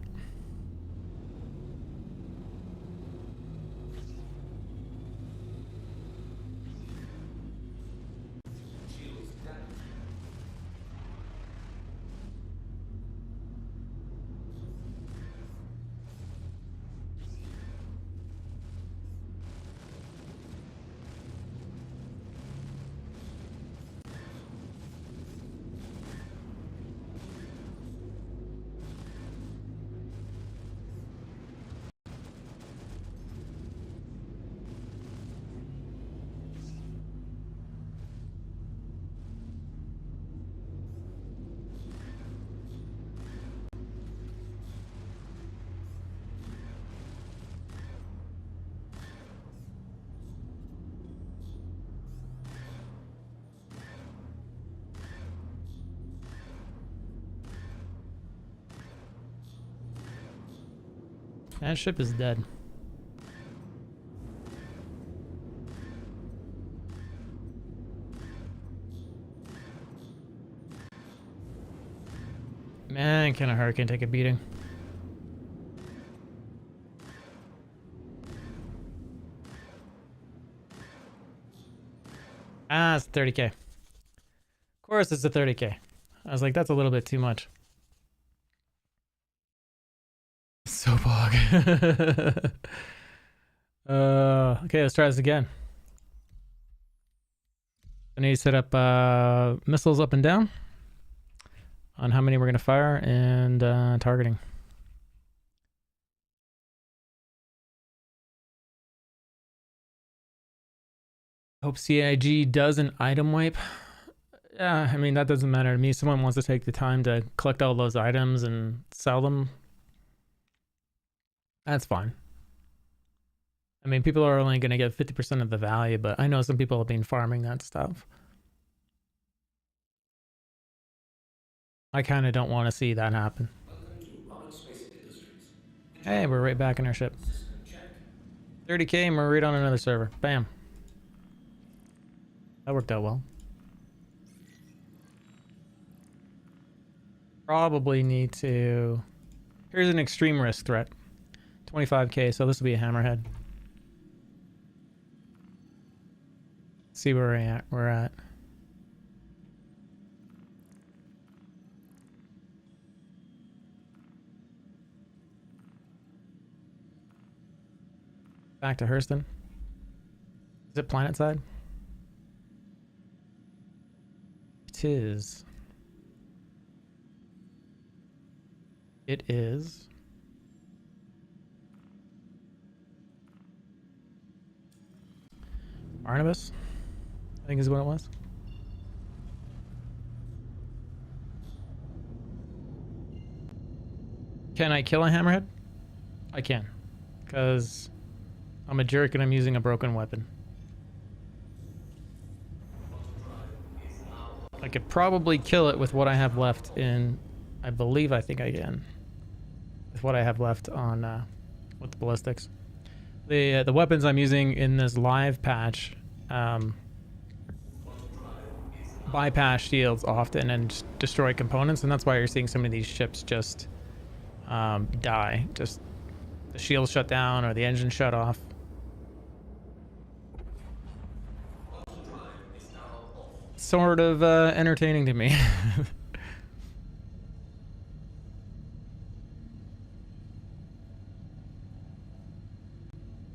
That ship is dead. Man, can a hurricane take a beating? Ah, it's 30k. Of course it's a 30k. I was like, that's a little bit too much. So bog. Okay, let's try this again. I need to set up missiles up and down on how many we're gonna fire and targeting. Hope CIG does an item wipe. Yeah, I mean, that doesn't matter to me. Someone wants to take the time to collect all those items and sell them. That's fine. I mean, people are only going to get 50% of the value, but I know some people have been farming that stuff. I kind of don't want to see that happen. Welcome to Rocket Space Industries. Hey, we're right back in our ship. System check. 30k and we're right on another server. Bam. That worked out well. Probably need to... Here's an extreme risk threat. 25k, so this will be a hammerhead. See where we're at. Back to Hurston. Is it planet side? It is. It is. Barnabas, I think is what it was. Can I kill a hammerhead? I can, because I'm a jerk and I'm using a broken weapon. I could probably kill it with what I have left in... I think I can. With what I have left on with the ballistics. The weapons I'm using in this live patch bypass shields often and destroy components, and that's why you're seeing some of these ships just die. Just the shields shut down or the engine shut off. Sort of entertaining to me.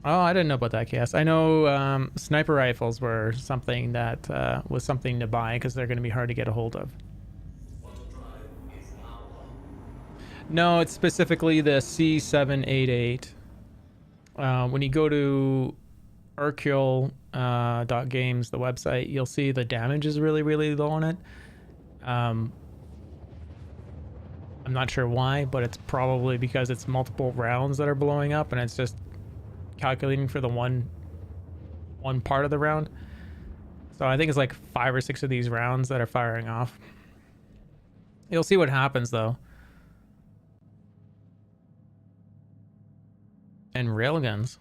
Oh, I didn't know about that, Chaos. I know sniper rifles were something that was something to buy because they're going to be hard to get a hold of. No, it's specifically the C788. When you go to Hercule.games, the website, you'll see the damage is really, really low on it. I'm not sure why, but it's probably because it's multiple rounds that are blowing up and it's just calculating for the one part of the round. So I think it's like 5 or 6 of these rounds that are firing off. You'll see what happens though. And railguns.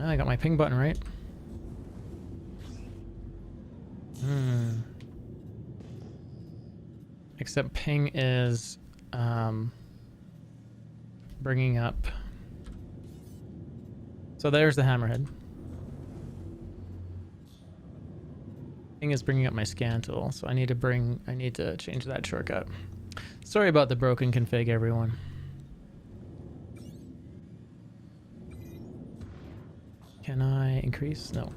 I got my ping button right. Except ping is bringing up. So there's the hammerhead. Ping is bringing up my scan tool, so I need to change that shortcut. Sorry about the broken config, everyone. Can I increase? No.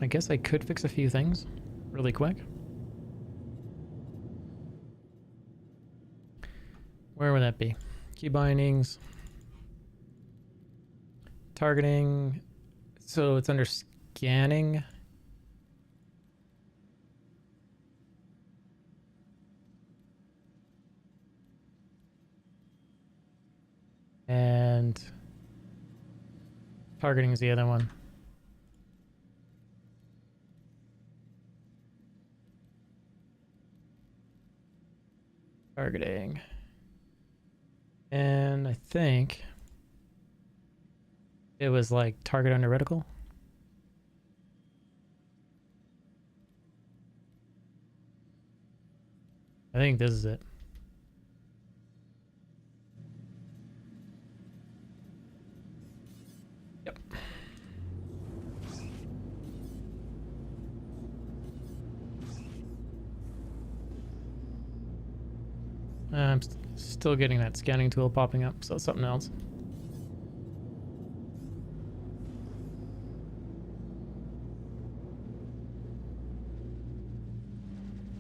I guess I could fix a few things really quick. Where would that be? Key bindings. Targeting. So it's under scanning. And targeting is the other one. Targeting. And I think it was like target under reticle. I think this is it. Yep. I'm still getting that scanning tool popping up, so it's something else.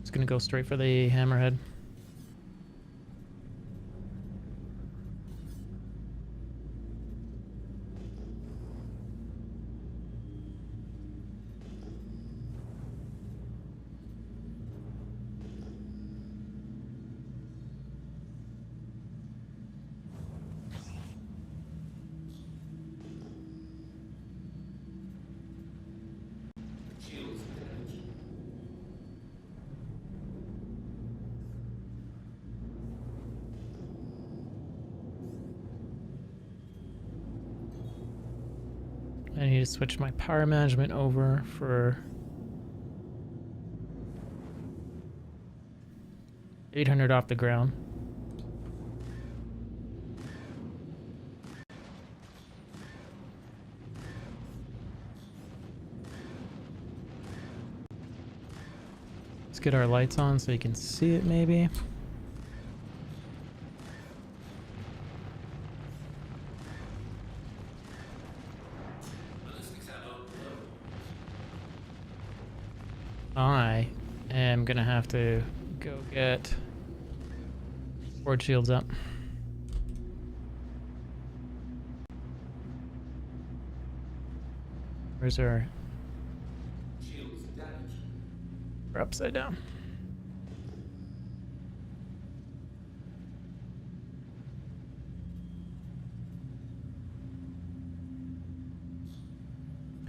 Just gonna go straight for the hammerhead. Shields damaged. I need to switch my power management over for 800 off the ground. Let's get our lights on so you can see it maybe. Ballistics ammo low. I am gonna have to go get board shields up. Where's our... Shields damaged. We're upside down.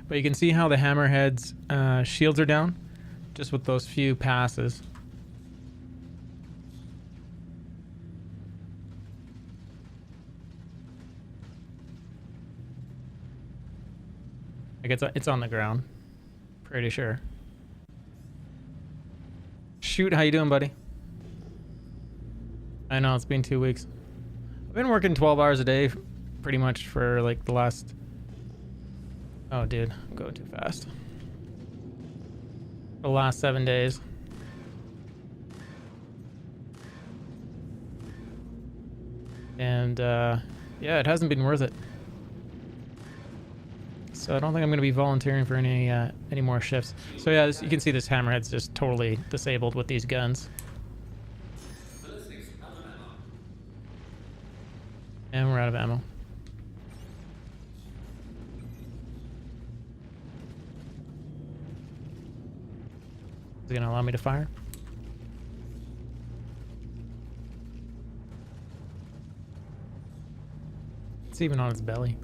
But you can see how the hammerhead's shields are down just with those few passes. Like it's on the ground. Pretty sure. Shoot, how you doing, buddy? I know, it's been 2 weeks. I've been working 12 hours a day pretty much for like the last... Oh, dude, I'm going too fast. The last 7 days. And yeah, it hasn't been worth it. So I don't think I'm going to be volunteering for any more shifts. So yeah, you can see this hammerhead's just totally disabled with these guns. Ballistics out of ammo. And we're out of ammo. Is it going to allow me to fire? It's even on its belly.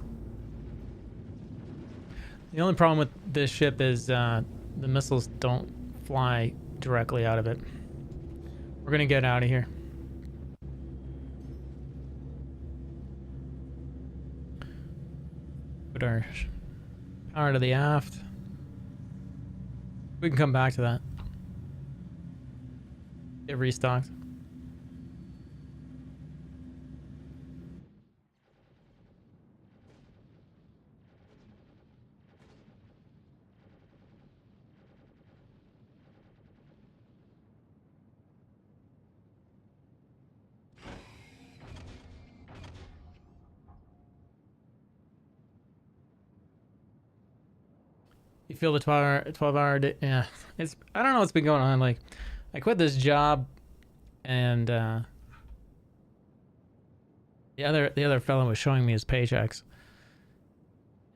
The only problem with this ship is the missiles don't fly directly out of it. We're gonna get out of here. Put our power to the aft. We can come back to that. Get restocked. You feel the 12 hour day? Yeah, it's, I don't know what's been going on. Like, I quit this job, and the other fellow was showing me his paychecks,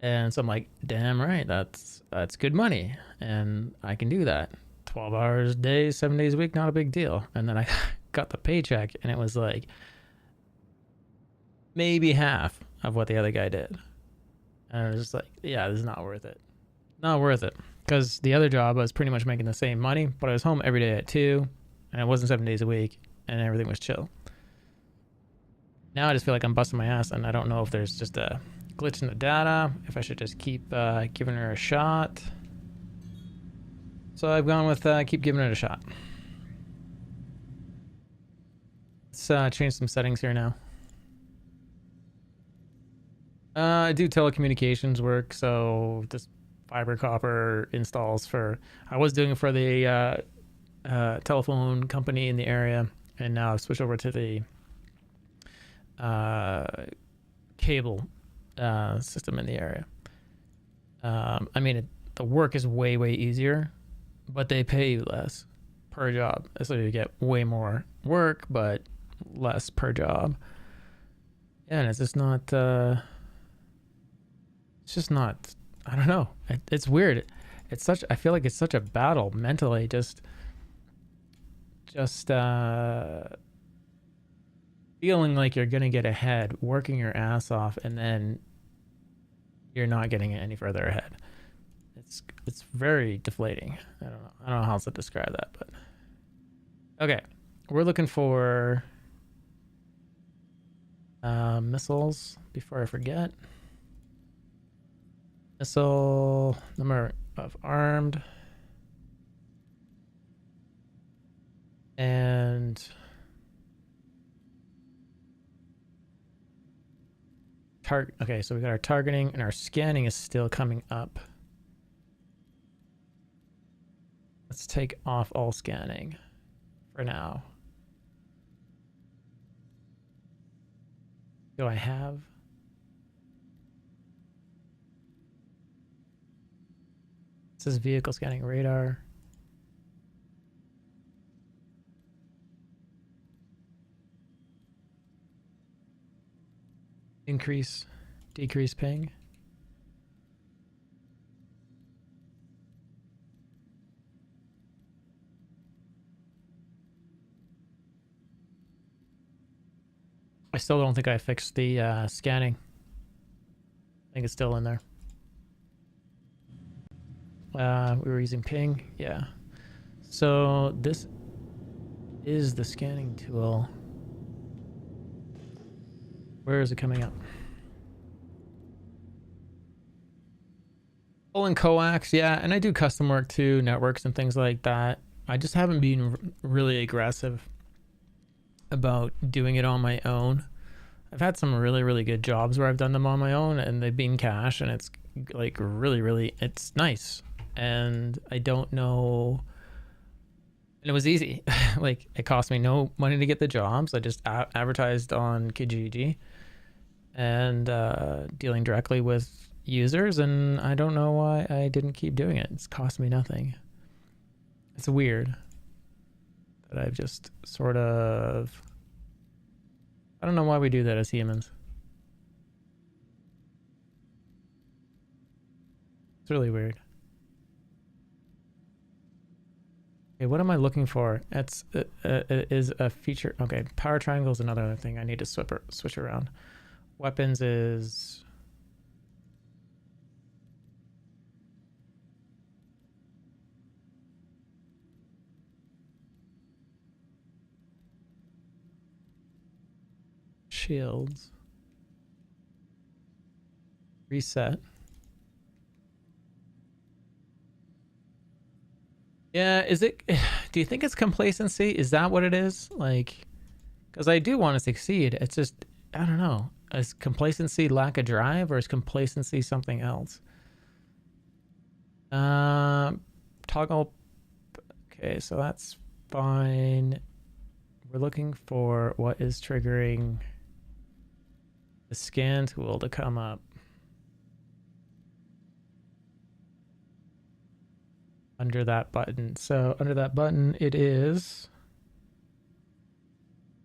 and so I'm like, damn right, that's good money, and I can do that. 12 hours a day, 7 days a week, not a big deal. And then I got the paycheck, and it was like maybe half of what the other guy did, and I was just like, yeah, this is not worth it. Not worth it, because the other job I was pretty much making the same money, but I was home every day at 2, and it wasn't 7 days a week, and everything was chill. Now I just feel like I'm busting my ass, and I don't know if there's just a glitch in the data, if I should just keep giving her a shot. So I've gone with keep giving it a shot. Let's change some settings here now. I do telecommunications work, so this fiber copper installs for, I was doing it for the telephone company in the area, and now I've switched over to the cable system in the area. I mean, the work is way easier, but they pay you less per job, so you get way more work but less per job. Yeah, and it's just not I don't know, it's weird. I feel like it's such a battle mentally, just feeling like you're gonna get ahead, working your ass off, and then you're not getting any further ahead. It's very deflating. I don't know how else to describe that, but okay. We're looking for missiles before I forget. Missile number of armed and okay, so we got our targeting and our scanning is still coming up. Let's take off all scanning for now. Do I have? It says vehicle scanning radar. Increase, decrease ping. I still don't think I fixed the scanning. I think it's still in there. We were using ping, yeah. So this is the scanning tool. Where is it coming up? Oh, and coax, yeah, and I do custom work too, networks and things like that. I just haven't been really aggressive about doing it on my own. I've had some really good jobs where I've done them on my own, and they've been cash, and it's like really, it's nice. And I don't know, and it was easy. Like, it cost me no money to get the jobs. I just advertised on Kijiji and dealing directly with users, and I don't know why I didn't keep doing it. It's cost me nothing. It's weird that I've just sort of, I don't know why we do that as humans. It's really weird. Okay, what am I looking for? It's is a feature. Okay, power triangle is another thing I need to switch around. Weapons is shields. Reset. Yeah, is it, do you think it's complacency? Is that what it is? Like, because I do want to succeed. It's just, I don't know. Is complacency lack of drive, or is complacency something else? Toggle. Okay, so that's fine. We're looking for what is triggering the scan tool to come up. Under that button. So under that button, it is,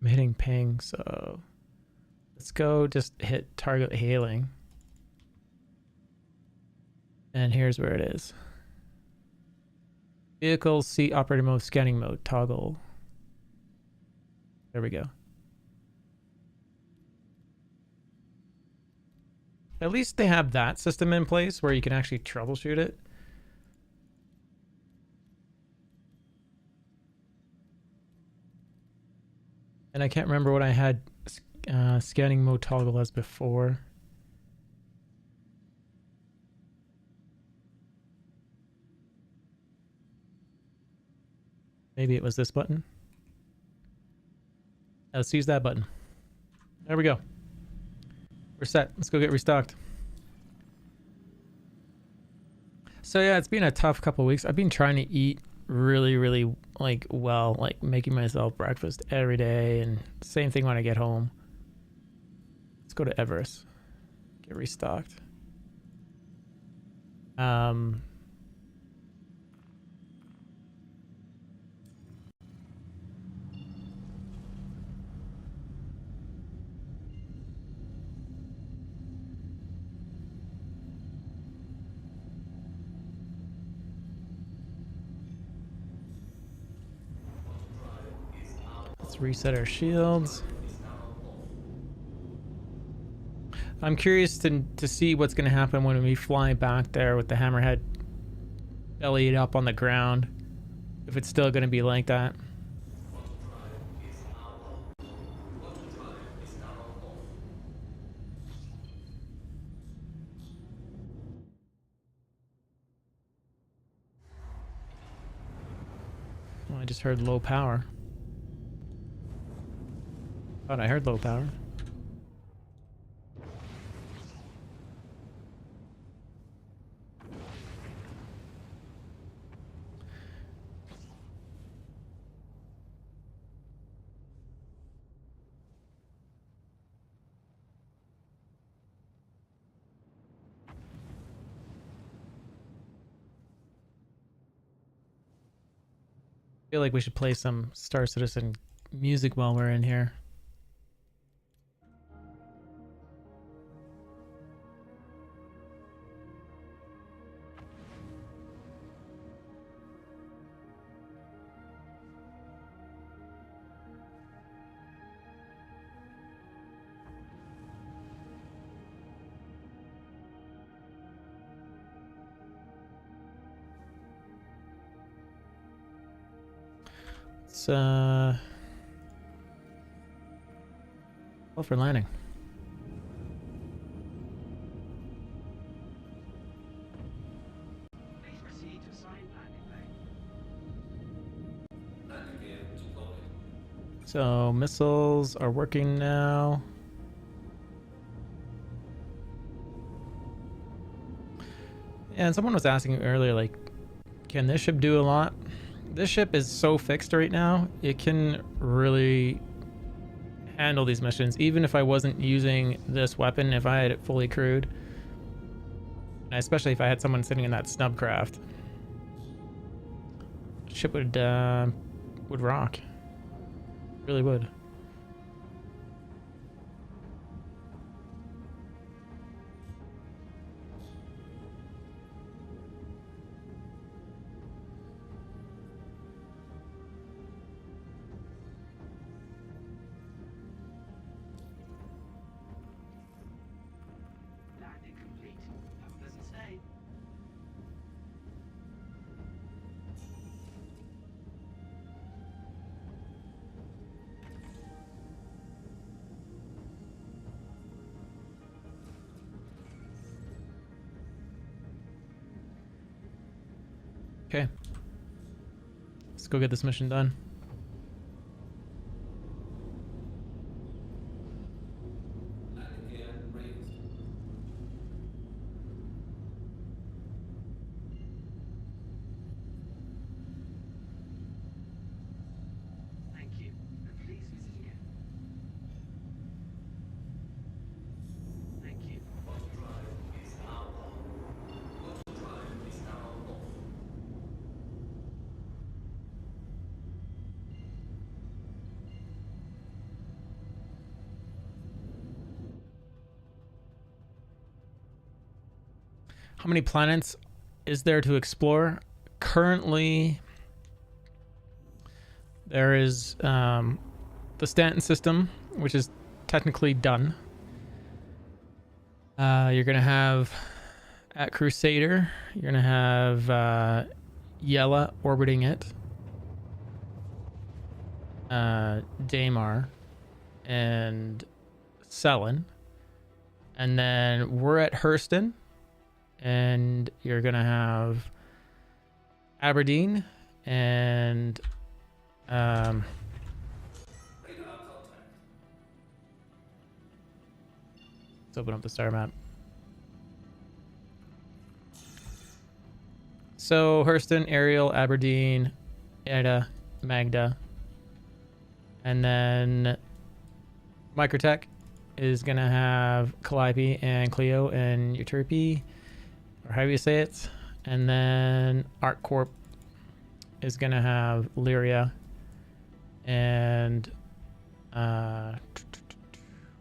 I'm hitting ping. So let's go just hit target hailing. And here's where it is. Vehicle, seat, operator mode, scanning mode, toggle. There we go. At least they have that system in place where you can actually troubleshoot it. And I can't remember what I had scanning mode toggle as before. Maybe it was this button. Let's use that button. There we go. We're set. Let's go get restocked. So yeah, it's been a tough couple weeks. I've been trying to eat really like well, like making myself breakfast every day, and same thing when I get home. Let's go to Everest. Get restocked. Let's reset our shields. I'm curious to see what's going to happen when we fly back there with the hammerhead bellied up on the ground. If it's still going to be like that. Oh, I just heard low power. Thought I heard low power. I feel like we should play some Star Citizen music while we're in here. It's well for landing. Please proceed to assigned landing bay. Landing gear deployed. So missiles are working now. And someone was asking earlier, like, can this ship do a lot? This ship is so fixed right now, it can really handle these missions, even if I wasn't using this weapon, if I had it fully crewed. And especially if I had someone sitting in that snub craft. Ship would rock. Really would. Landing complete. Have a pleasant stay. Okay. Let's go get this mission done. Landing gear raised. Thank you. And please visit again. Thank you. Auto drive is now on. Auto drive is now off. How many planets is there to explore? Currently, there is the Stanton system, which is technically done. You're going to have at Crusader, you're going to have Yela orbiting it. Daymar. and Selin. And then we're at Hurston, and you're gonna have Aberdeen and let's open up the star map. So Hurston, Ariel, Aberdeen, Ada, Magda, and then Microtech is gonna have Calliope and Cleo and Euterpe, or however you say it. And then ArcCorp is gonna have Lyria and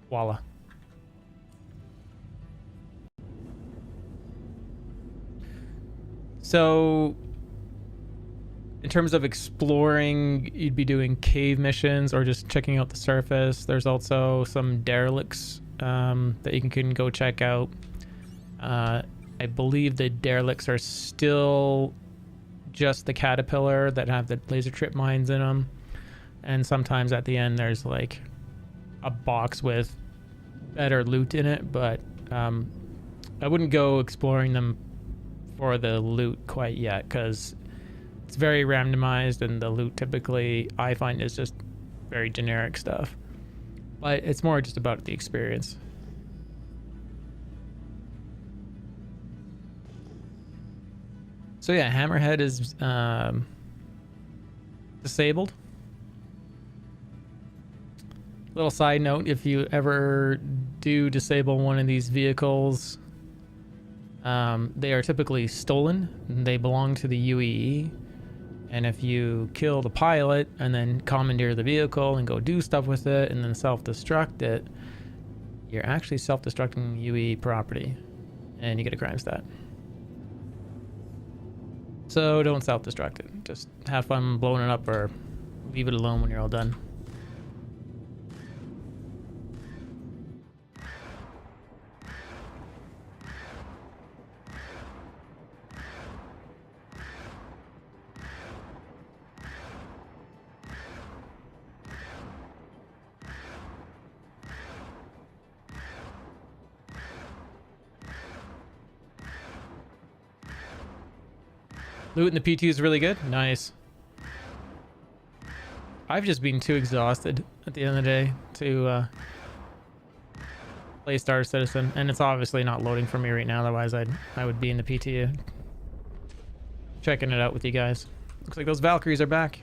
Walla. So in terms of exploring, you'd be doing cave missions or just checking out the surface. There's also some derelicts that you can go check out. I believe the derelicts are still just the caterpillar that have the laser trip mines in them. And sometimes at the end there's like a box with better loot in it, but I wouldn't go exploring them for the loot quite yet, because it's very randomized, and the loot typically I find is just very generic stuff. But it's more just about the experience. So yeah, Hammerhead is disabled. Little side note, if you ever do disable one of these vehicles, they are typically stolen. They belong to the UEE. And if you kill the pilot and then commandeer the vehicle and go do stuff with it and then self-destruct it, you're actually self-destructing UEE property, and you get a crime stat. So don't self-destruct it. Just have fun blowing it up, or leave it alone when you're all done. Loot in the P2 is really good. Nice. I've just been too exhausted at the end of the day to play Star Citizen, and it's obviously not loading for me right now. Otherwise, I would be in the PT checking it out with you guys. Looks like those Valkyries are back.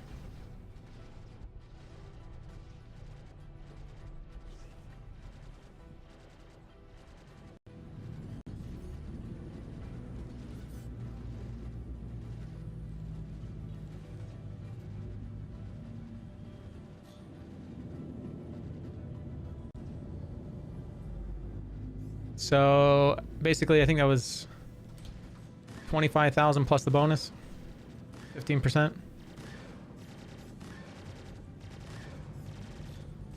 So basically, I think that was 25,000 plus the bonus, 15%.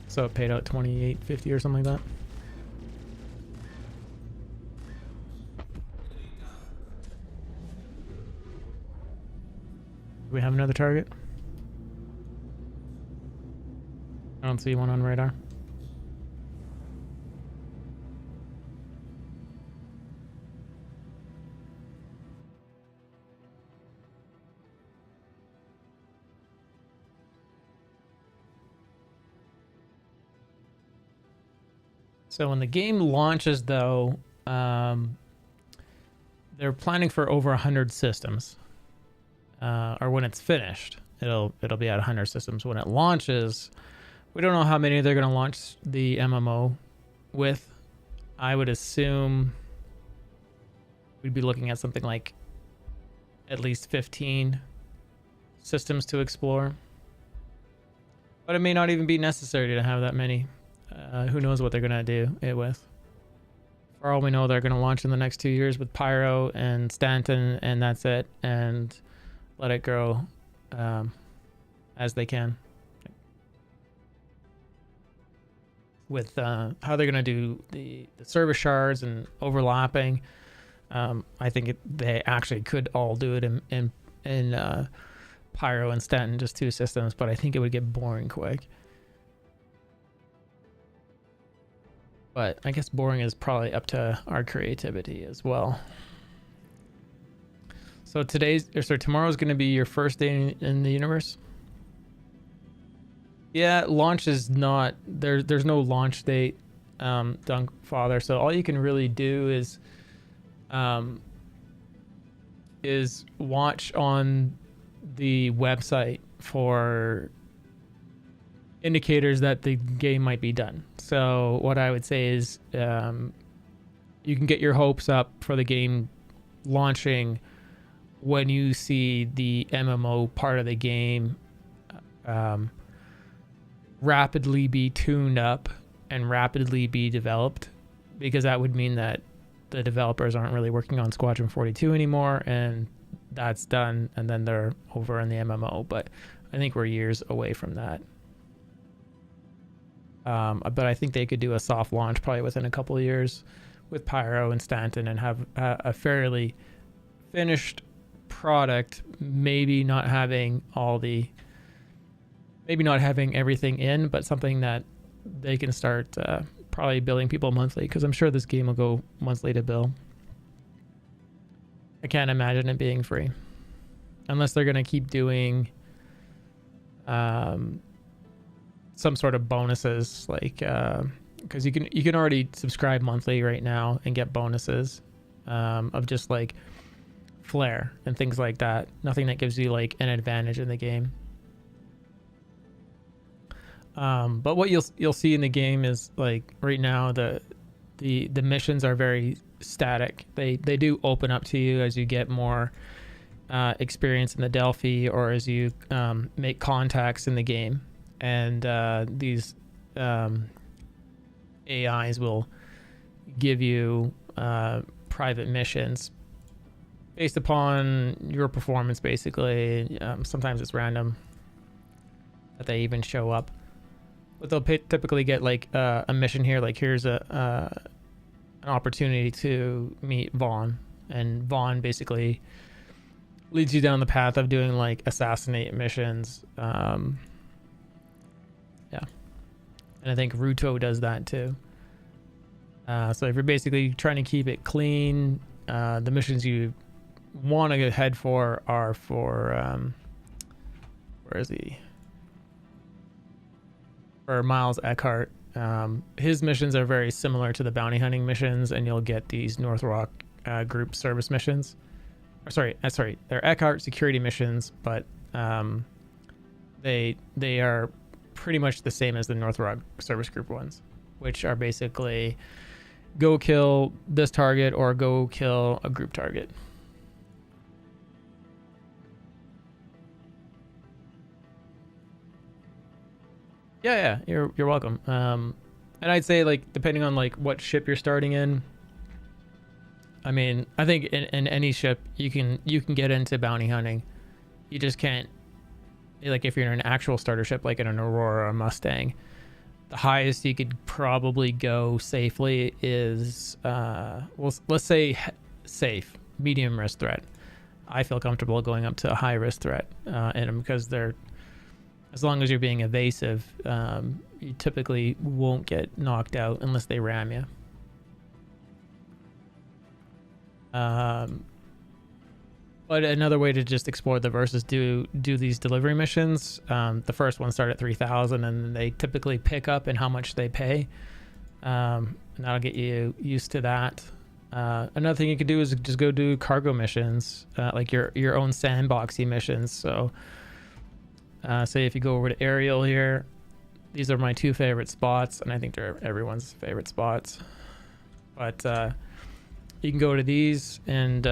So it paid out 28.50 or something like that. Do we have another target? I don't see one on radar. So when the game launches, though, they're planning for over 100 systems. Or when it's finished, it'll be at 100 systems. When it launches, we don't know how many they're going to launch the MMO with. I would assume we'd be looking at something like at least 15 systems to explore. But it may not even be necessary to have that many. Who knows what they're going to do it with. For all we know, they're going to launch in the next 2 years with Pyro and Stanton, and that's it. And let it grow as they can. With how they're going to do the service shards and overlapping, I think they actually could all do it in Pyro and Stanton, just 2 systems, but I think it would get boring quick. But I guess boring is probably up to our creativity as well. So tomorrow's going to be your first day in the universe? Yeah, launch is not there's no launch date, Dunk Father. So all you can really do is watch on the website for indicators that the game might be done. So what I would say is you can get your hopes up for the game launching when you see the MMO part of the game rapidly be tuned up and rapidly be developed, because that would mean that the developers aren't really working on Squadron 42 anymore, and that's done, and then they're over in the MMO. But I think we're years away from that. But I think they could do a soft launch probably within a couple of years with Pyro and Stanton and have a fairly finished product, maybe not having everything in, but something that they can start probably billing people monthly, because I'm sure this game will go monthly to bill. I can't imagine it being free unless they're going to keep doing some sort of bonuses, like because you can already subscribe monthly right now and get bonuses of just like flair and things like that. Nothing that gives you like an advantage in the game. But what you'll see in the game is, like, right now the missions are very static. They do open up to you as you get more experience in the Delphi, or as you make contacts in the game, and these AIs will give you private missions based upon your performance, basically. Sometimes it's random that they even show up. But they'll typically get like a mission here, like here's an opportunity to meet Vaughn, and Vaughn basically leads you down the path of doing like assassinate missions. Yeah, and I think Ruto does that too. So if you're basically trying to keep it clean, the missions you want to head for are for where is he? For Miles Eckhart. His missions are very similar to the bounty hunting missions, and you'll get these North Rock group service missions. Sorry, they're Eckhart security missions, but they are pretty much the same as the North Rock service group ones, which are basically go kill this target or go kill a group target. Yeah, you're welcome. And I'd say, like, depending on like what ship you're starting in, I mean, I think in any ship you can get into bounty hunting. You just can't, like, if you're in an actual starter ship like in an Aurora or a Mustang, the highest you could probably go safely is well, let's say safe, medium risk threat. I feel comfortable going up to a high risk threat in them, because they're, as long as you're being evasive, you typically won't get knocked out unless they ram you. But another way to just explore the verse is do these delivery missions. The first one start at 3,000, and they typically pick up in how much they pay. And that'll get you used to that. Another thing you could do is just go do cargo missions, like your own sandboxy missions. So say if you go over to Ariel here, these are my two favorite spots, and I think they're everyone's favorite spots. But you can go to these and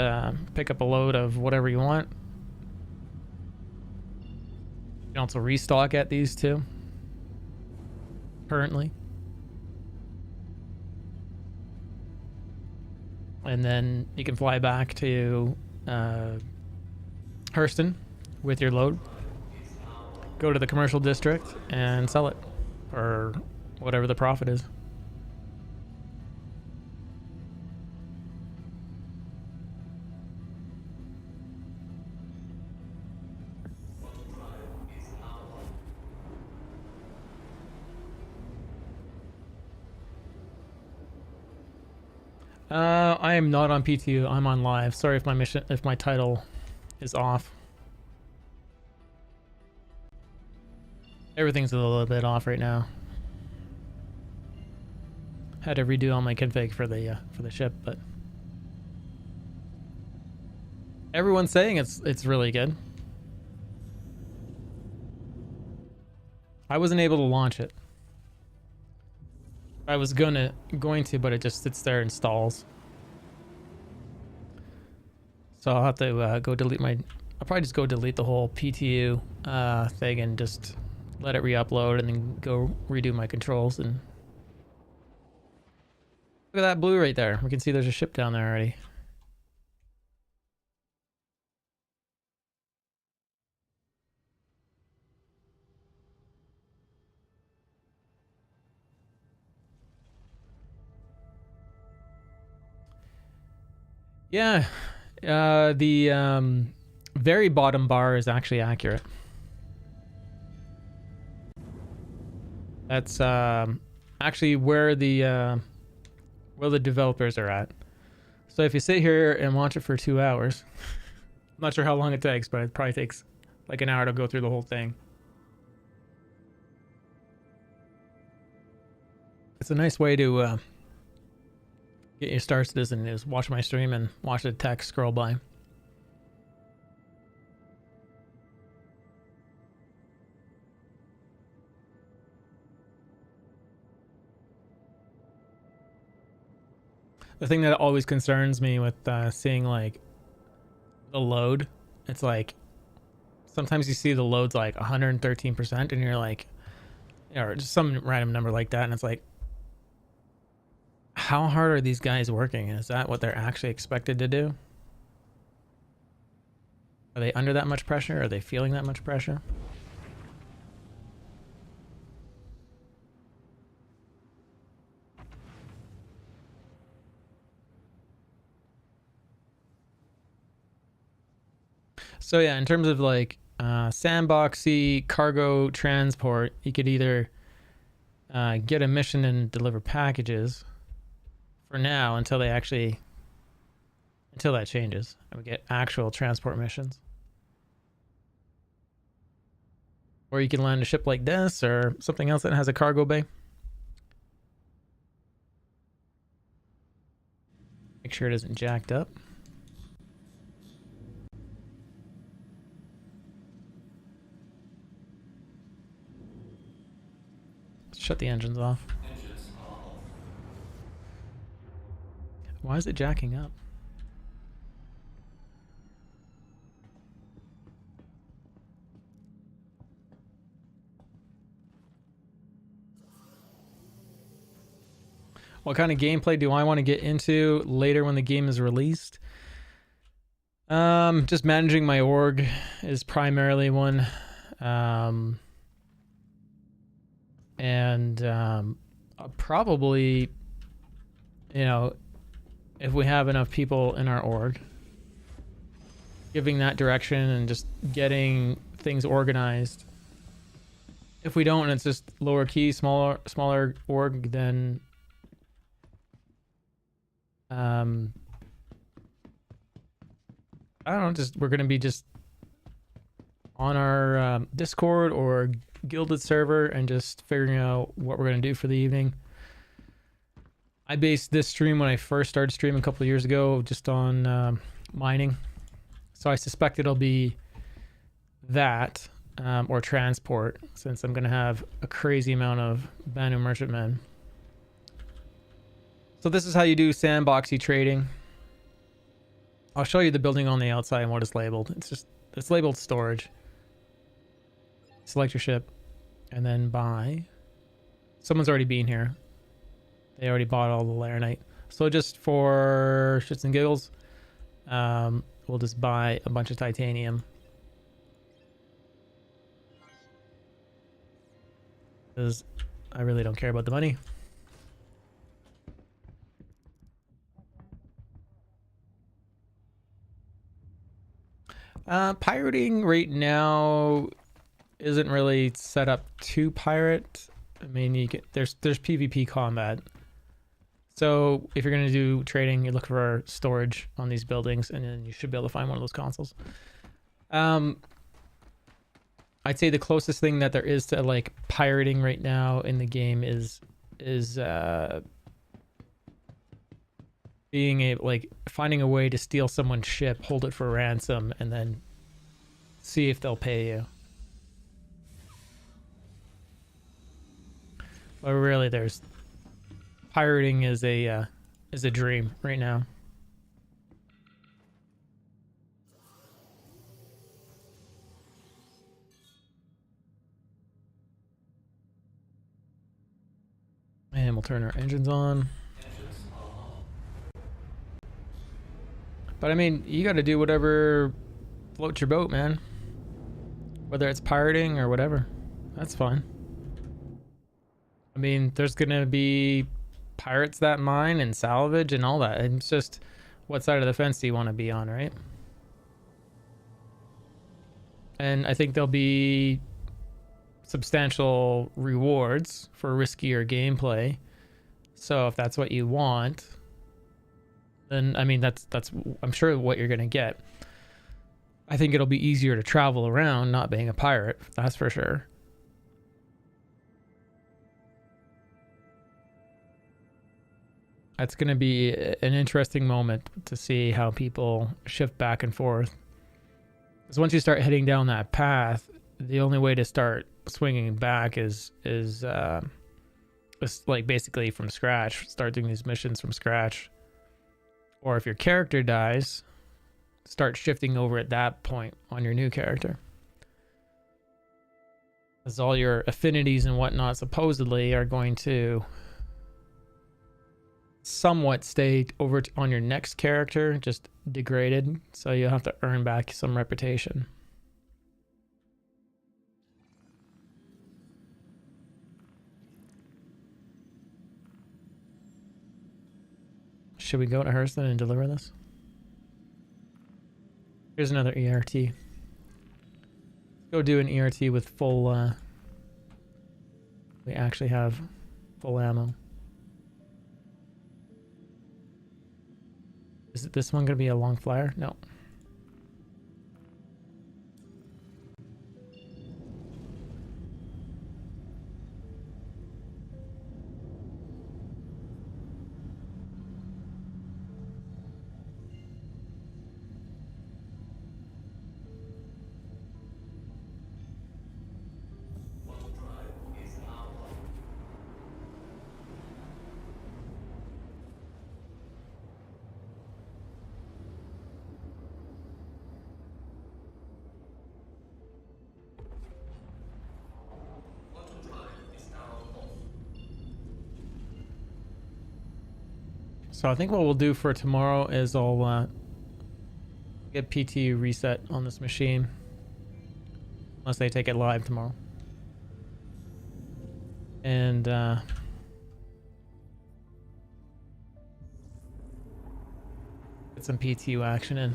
pick up a load of whatever you want. You can also restock at these too, currently. And then you can fly back to Hurston with your load. Go to the commercial district and sell it for whatever the profit is. I am not on PTU. I'm on live. Sorry if my title is off. Everything's a little bit off right now. Had to redo all my config for the ship, but everyone's saying it's really good. I wasn't able to launch it. I was going to, but it just sits there and stalls. So I'll have to go delete my. I'll probably just go delete the whole PTU thing and just let it re-upload, and then go redo my controls. And look at that blue right there. We can see there's a ship down there already. Yeah, the very bottom bar is actually accurate. That's actually where the developers are at. So if you sit here and watch it for 2 hours, I'm not sure how long it takes, but it probably takes like an hour to go through the whole thing. It's a nice way to get your start citizen is watch my stream and watch the text scroll by. The thing that always concerns me with seeing like the load, it's like sometimes you see the load's like 113% and you're like, or just some random number like that, and it's like, how hard are these guys working? Is that what they're actually expected to do? Are they under that much pressure? Are they feeling that much pressure? So yeah, in terms of like sandboxy cargo transport, you could either get a mission and deliver packages for now until that changes and we get actual transport missions. Or you can land a ship like this or something else that has a cargo bay. Make sure it isn't jacked up. Shut the engines off. Engines off. Why is it jacking up? What kind of gameplay do I want to get into later when the game is released? Just managing my org is primarily one. Probably, you know, if we have enough people in our org, giving that direction and just getting things organized. If we don't, and it's just lower key, smaller org, then I don't know, just we're gonna be just on our Discord or Guilded server and just figuring out what we're gonna do for the evening. I based this stream when I first started streaming a couple of years ago just on mining, so I suspect it'll be that or transport, since I'm gonna have a crazy amount of Banu merchantmen. So this is how you do sandboxy trading. I'll show you the building on the outside and what it's labeled. It's labeled storage. Select your ship and then buy. Someone's already been here. They already bought all the Laranite. So just for shits and giggles, we'll just buy a bunch of titanium. Because I really don't care about the money. Pirating right now isn't really set up to pirate. I mean, there's PvP combat, So if you're going to do trading, you look for storage on these buildings, and then you should be able to find one of those consoles. I'd say the closest thing that there is to like pirating right now in the game is being able, like, finding a way to steal someone's ship, hold it for ransom, and then see if they'll pay you. But really, there's pirating is a dream right now. And we'll turn our engines on. But I mean, you got to do whatever floats your boat, man. Whether it's pirating or whatever, that's fine. I mean, there's gonna be pirates that mine and salvage and all that. It's just, what side of the fence do you want to be on, right? And I think there'll be substantial rewards for riskier gameplay. So if that's what you want, then I mean that's I'm sure what you're gonna get. I think it'll be easier to travel around not being a pirate, that's for sure. That's gonna be an interesting moment to see how people shift back and forth. Because once you start heading down that path, the only way to start swinging back is like basically from scratch. Start doing these missions from scratch. Or if your character dies, start shifting over at that point on your new character. As all your affinities and whatnot supposedly are going to somewhat stay over on your next character, just degraded. So you'll have to earn back some reputation. Should we go to Hurston and deliver this? Here's another ERT. Let's go do an ERT with full, we actually have full ammo. Is this one going to be a long flyer? No. So I think what we'll do for tomorrow is I'll get PT reset on this machine. Unless they take it live tomorrow. And get some PTU action in.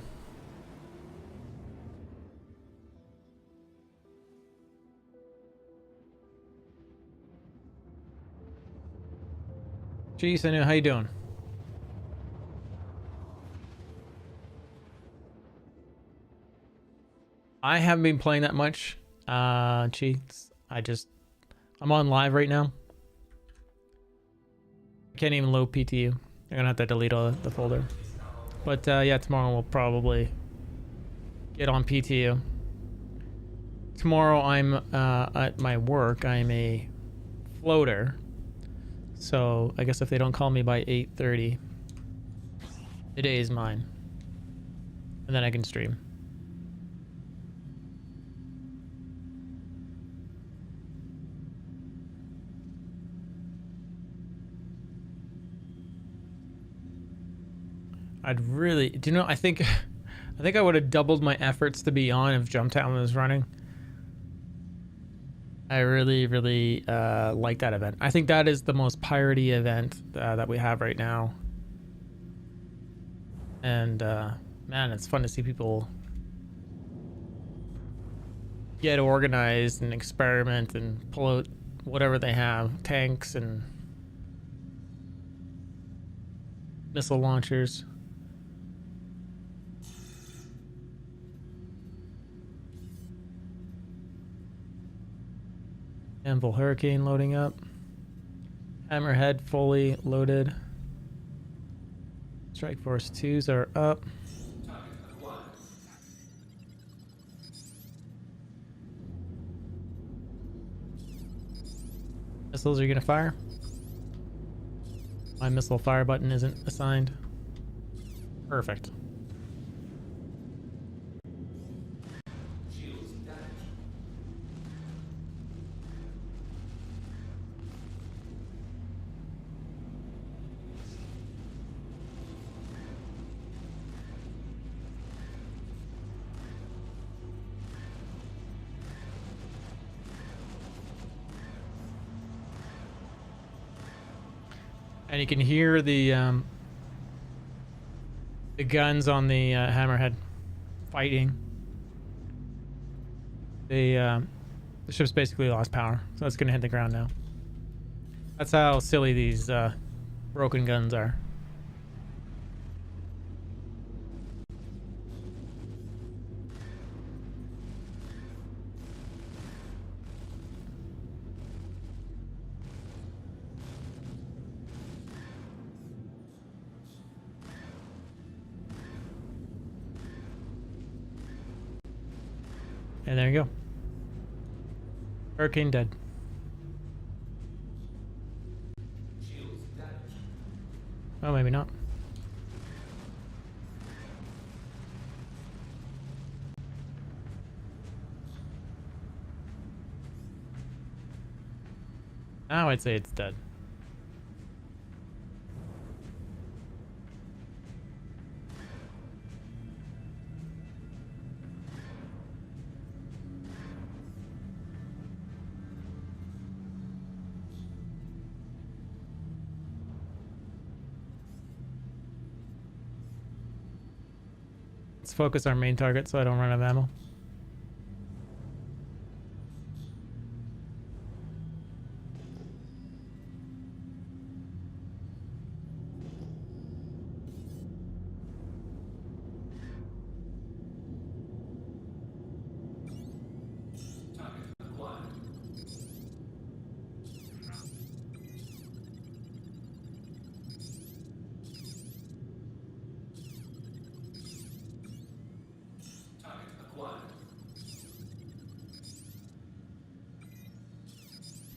Jeez, Anu, how you doing? I haven't been playing that much. Cheats. I'm on live right now. I can't even load PTU. I'm gonna have to delete all the folder. But yeah, tomorrow we'll probably get on PTU. Tomorrow I'm at my work. I'm a floater. So I guess if they don't call me by 8:30, the day is mine. And then I can stream. I'd really, do you know, I think I would have doubled my efforts to be on if Jumptown was running. I really like that event. I think that is the most piratey event that we have right now. And man, it's fun to see people get organized and experiment and pull out whatever they have, tanks and missile launchers. Anvil Hurricane loading up. Hammerhead fully loaded. Strike Force 2s are up. Missiles are you gonna fire? My missile fire button isn't assigned. Perfect. And you can hear the guns on the Hammerhead fighting. The ship's basically lost power, so it's gonna hit the ground now. That's how silly these broken guns are. And there you go. Hurricane dead. Oh, maybe not. Now I'd say it's dead. Let's focus our main target so I don't run out of ammo.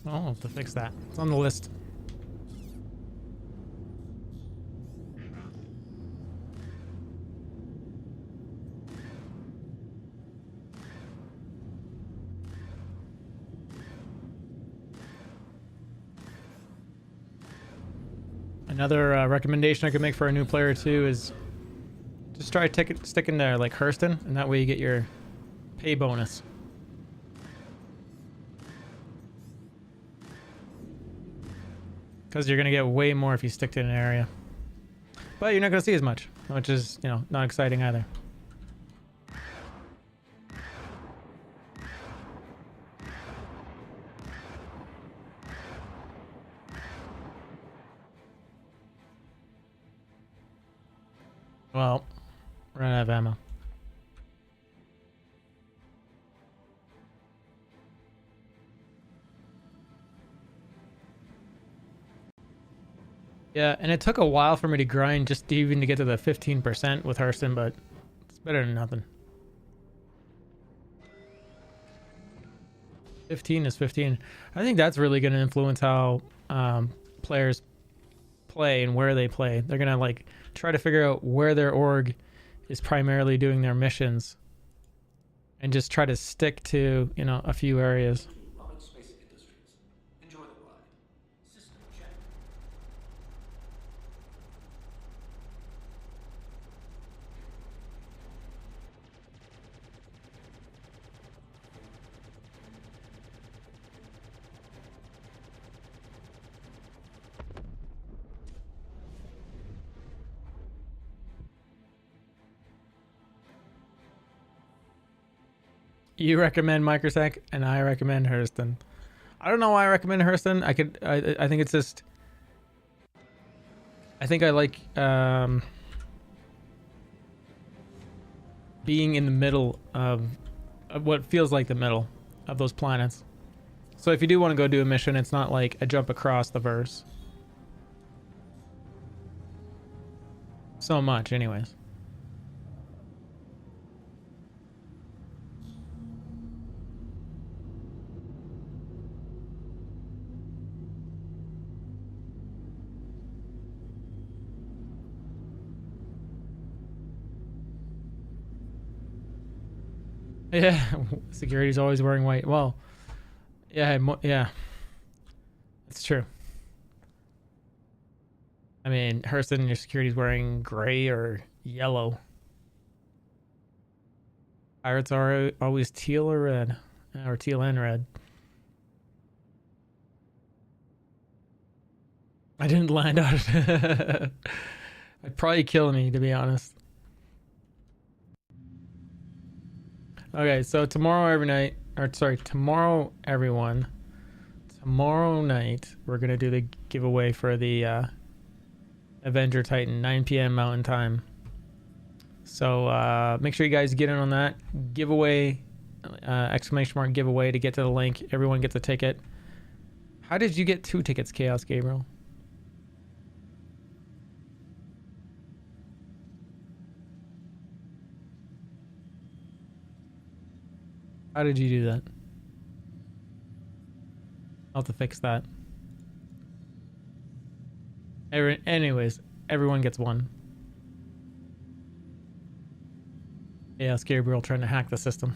Oh, I'll have to fix that. It's on the list. Another recommendation I could make for a new player too is just try sticking to like Hurston, and that way you get your pay bonus. Because you're going to get way more if you stick to an area. But you're not going to see as much, which is, you know, not exciting either. Well, we're out of ammo. Yeah, and it took a while for me to grind just even to get to the 15% with Hurston, but it's better than nothing. 15 is 15. I think that's really going to influence how players play and where they play. They're going to like try to figure out where their org is primarily doing their missions and just try to stick to, you know, a few areas. Rocket Space Industries. Enjoy the ride. System check. You recommend Microsec, and I recommend Hurston. I don't know why I recommend Hurston. I think it's just I think I like being in the middle of what feels like the middle of those planets. So if you do want to go do a mission, it's not like a jump across the verse. So much, anyways. Yeah, security's always wearing white. Well, yeah, yeah, it's true. I mean, Hurston, your security's wearing gray or yellow. Pirates are always teal or red, or teal and red. I didn't land on it. It'd probably kill me, to be honest. Okay, so tomorrow everyone. Tomorrow night, we're going to do the giveaway for the Avenger Titan, 9 p.m. Mountain Time. So make sure you guys get in on that giveaway, !! Giveaway to get to the link. Everyone gets a ticket. How did you get 2 tickets, Chaos Gabriel? How did you do that? I'll have to fix that. Anyways, everyone gets 1. Yeah, Gabriel trying to hack the system.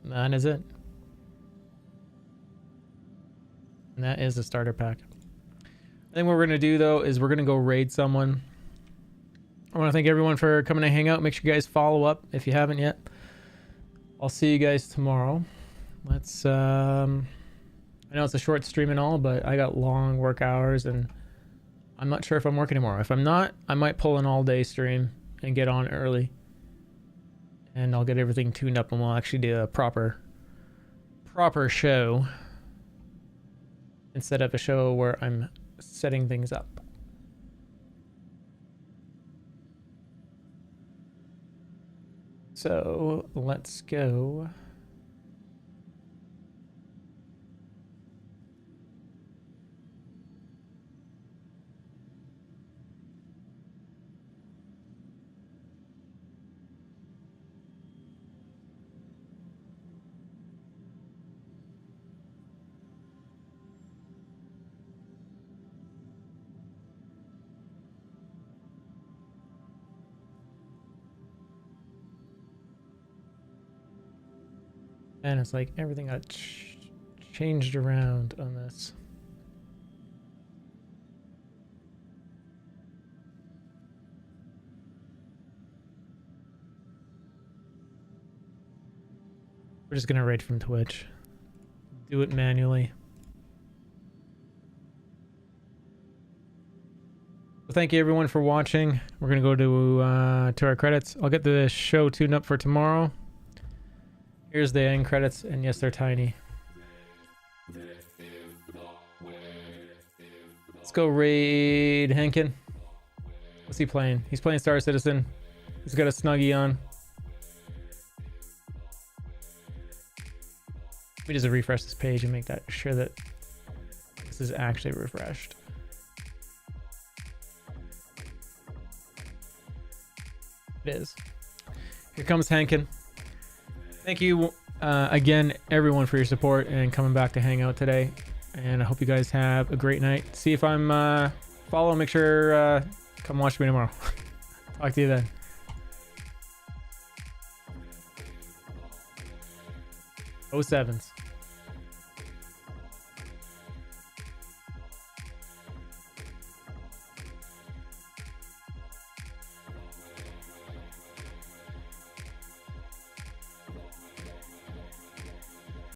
That is it. And that is the starter pack. I think what we're going to do, though, is we're going to go raid someone. I want to thank everyone for coming to hang out. Make sure you guys follow up if you haven't yet. I'll see you guys tomorrow. Let's, I know it's a short stream and all, but I got long work hours, and I'm not sure if I'm working tomorrow. If I'm not, I might pull an all-day stream and get on early. And I'll get everything tuned up, and we'll actually do a proper show instead of a show where I'm setting things up. So let's go. And it's like everything got changed around on this. We're just gonna raid from Twitch. Do it manually. Well, thank you everyone for watching. We're gonna go to our credits. I'll get the show tuned up for tomorrow. Here's the end credits, and yes, they're tiny. Let's go raid Henkin. What's he playing? He's playing Star Citizen. He's got a Snuggie on. Let me just refresh this page and make that sure that this is actually refreshed. It is. Here comes Henkin. Thank you again, everyone, for your support and coming back to hang out today. And I hope you guys have a great night. See if I'm follow. Make sure come watch me tomorrow. Talk to you then. Oh sevens.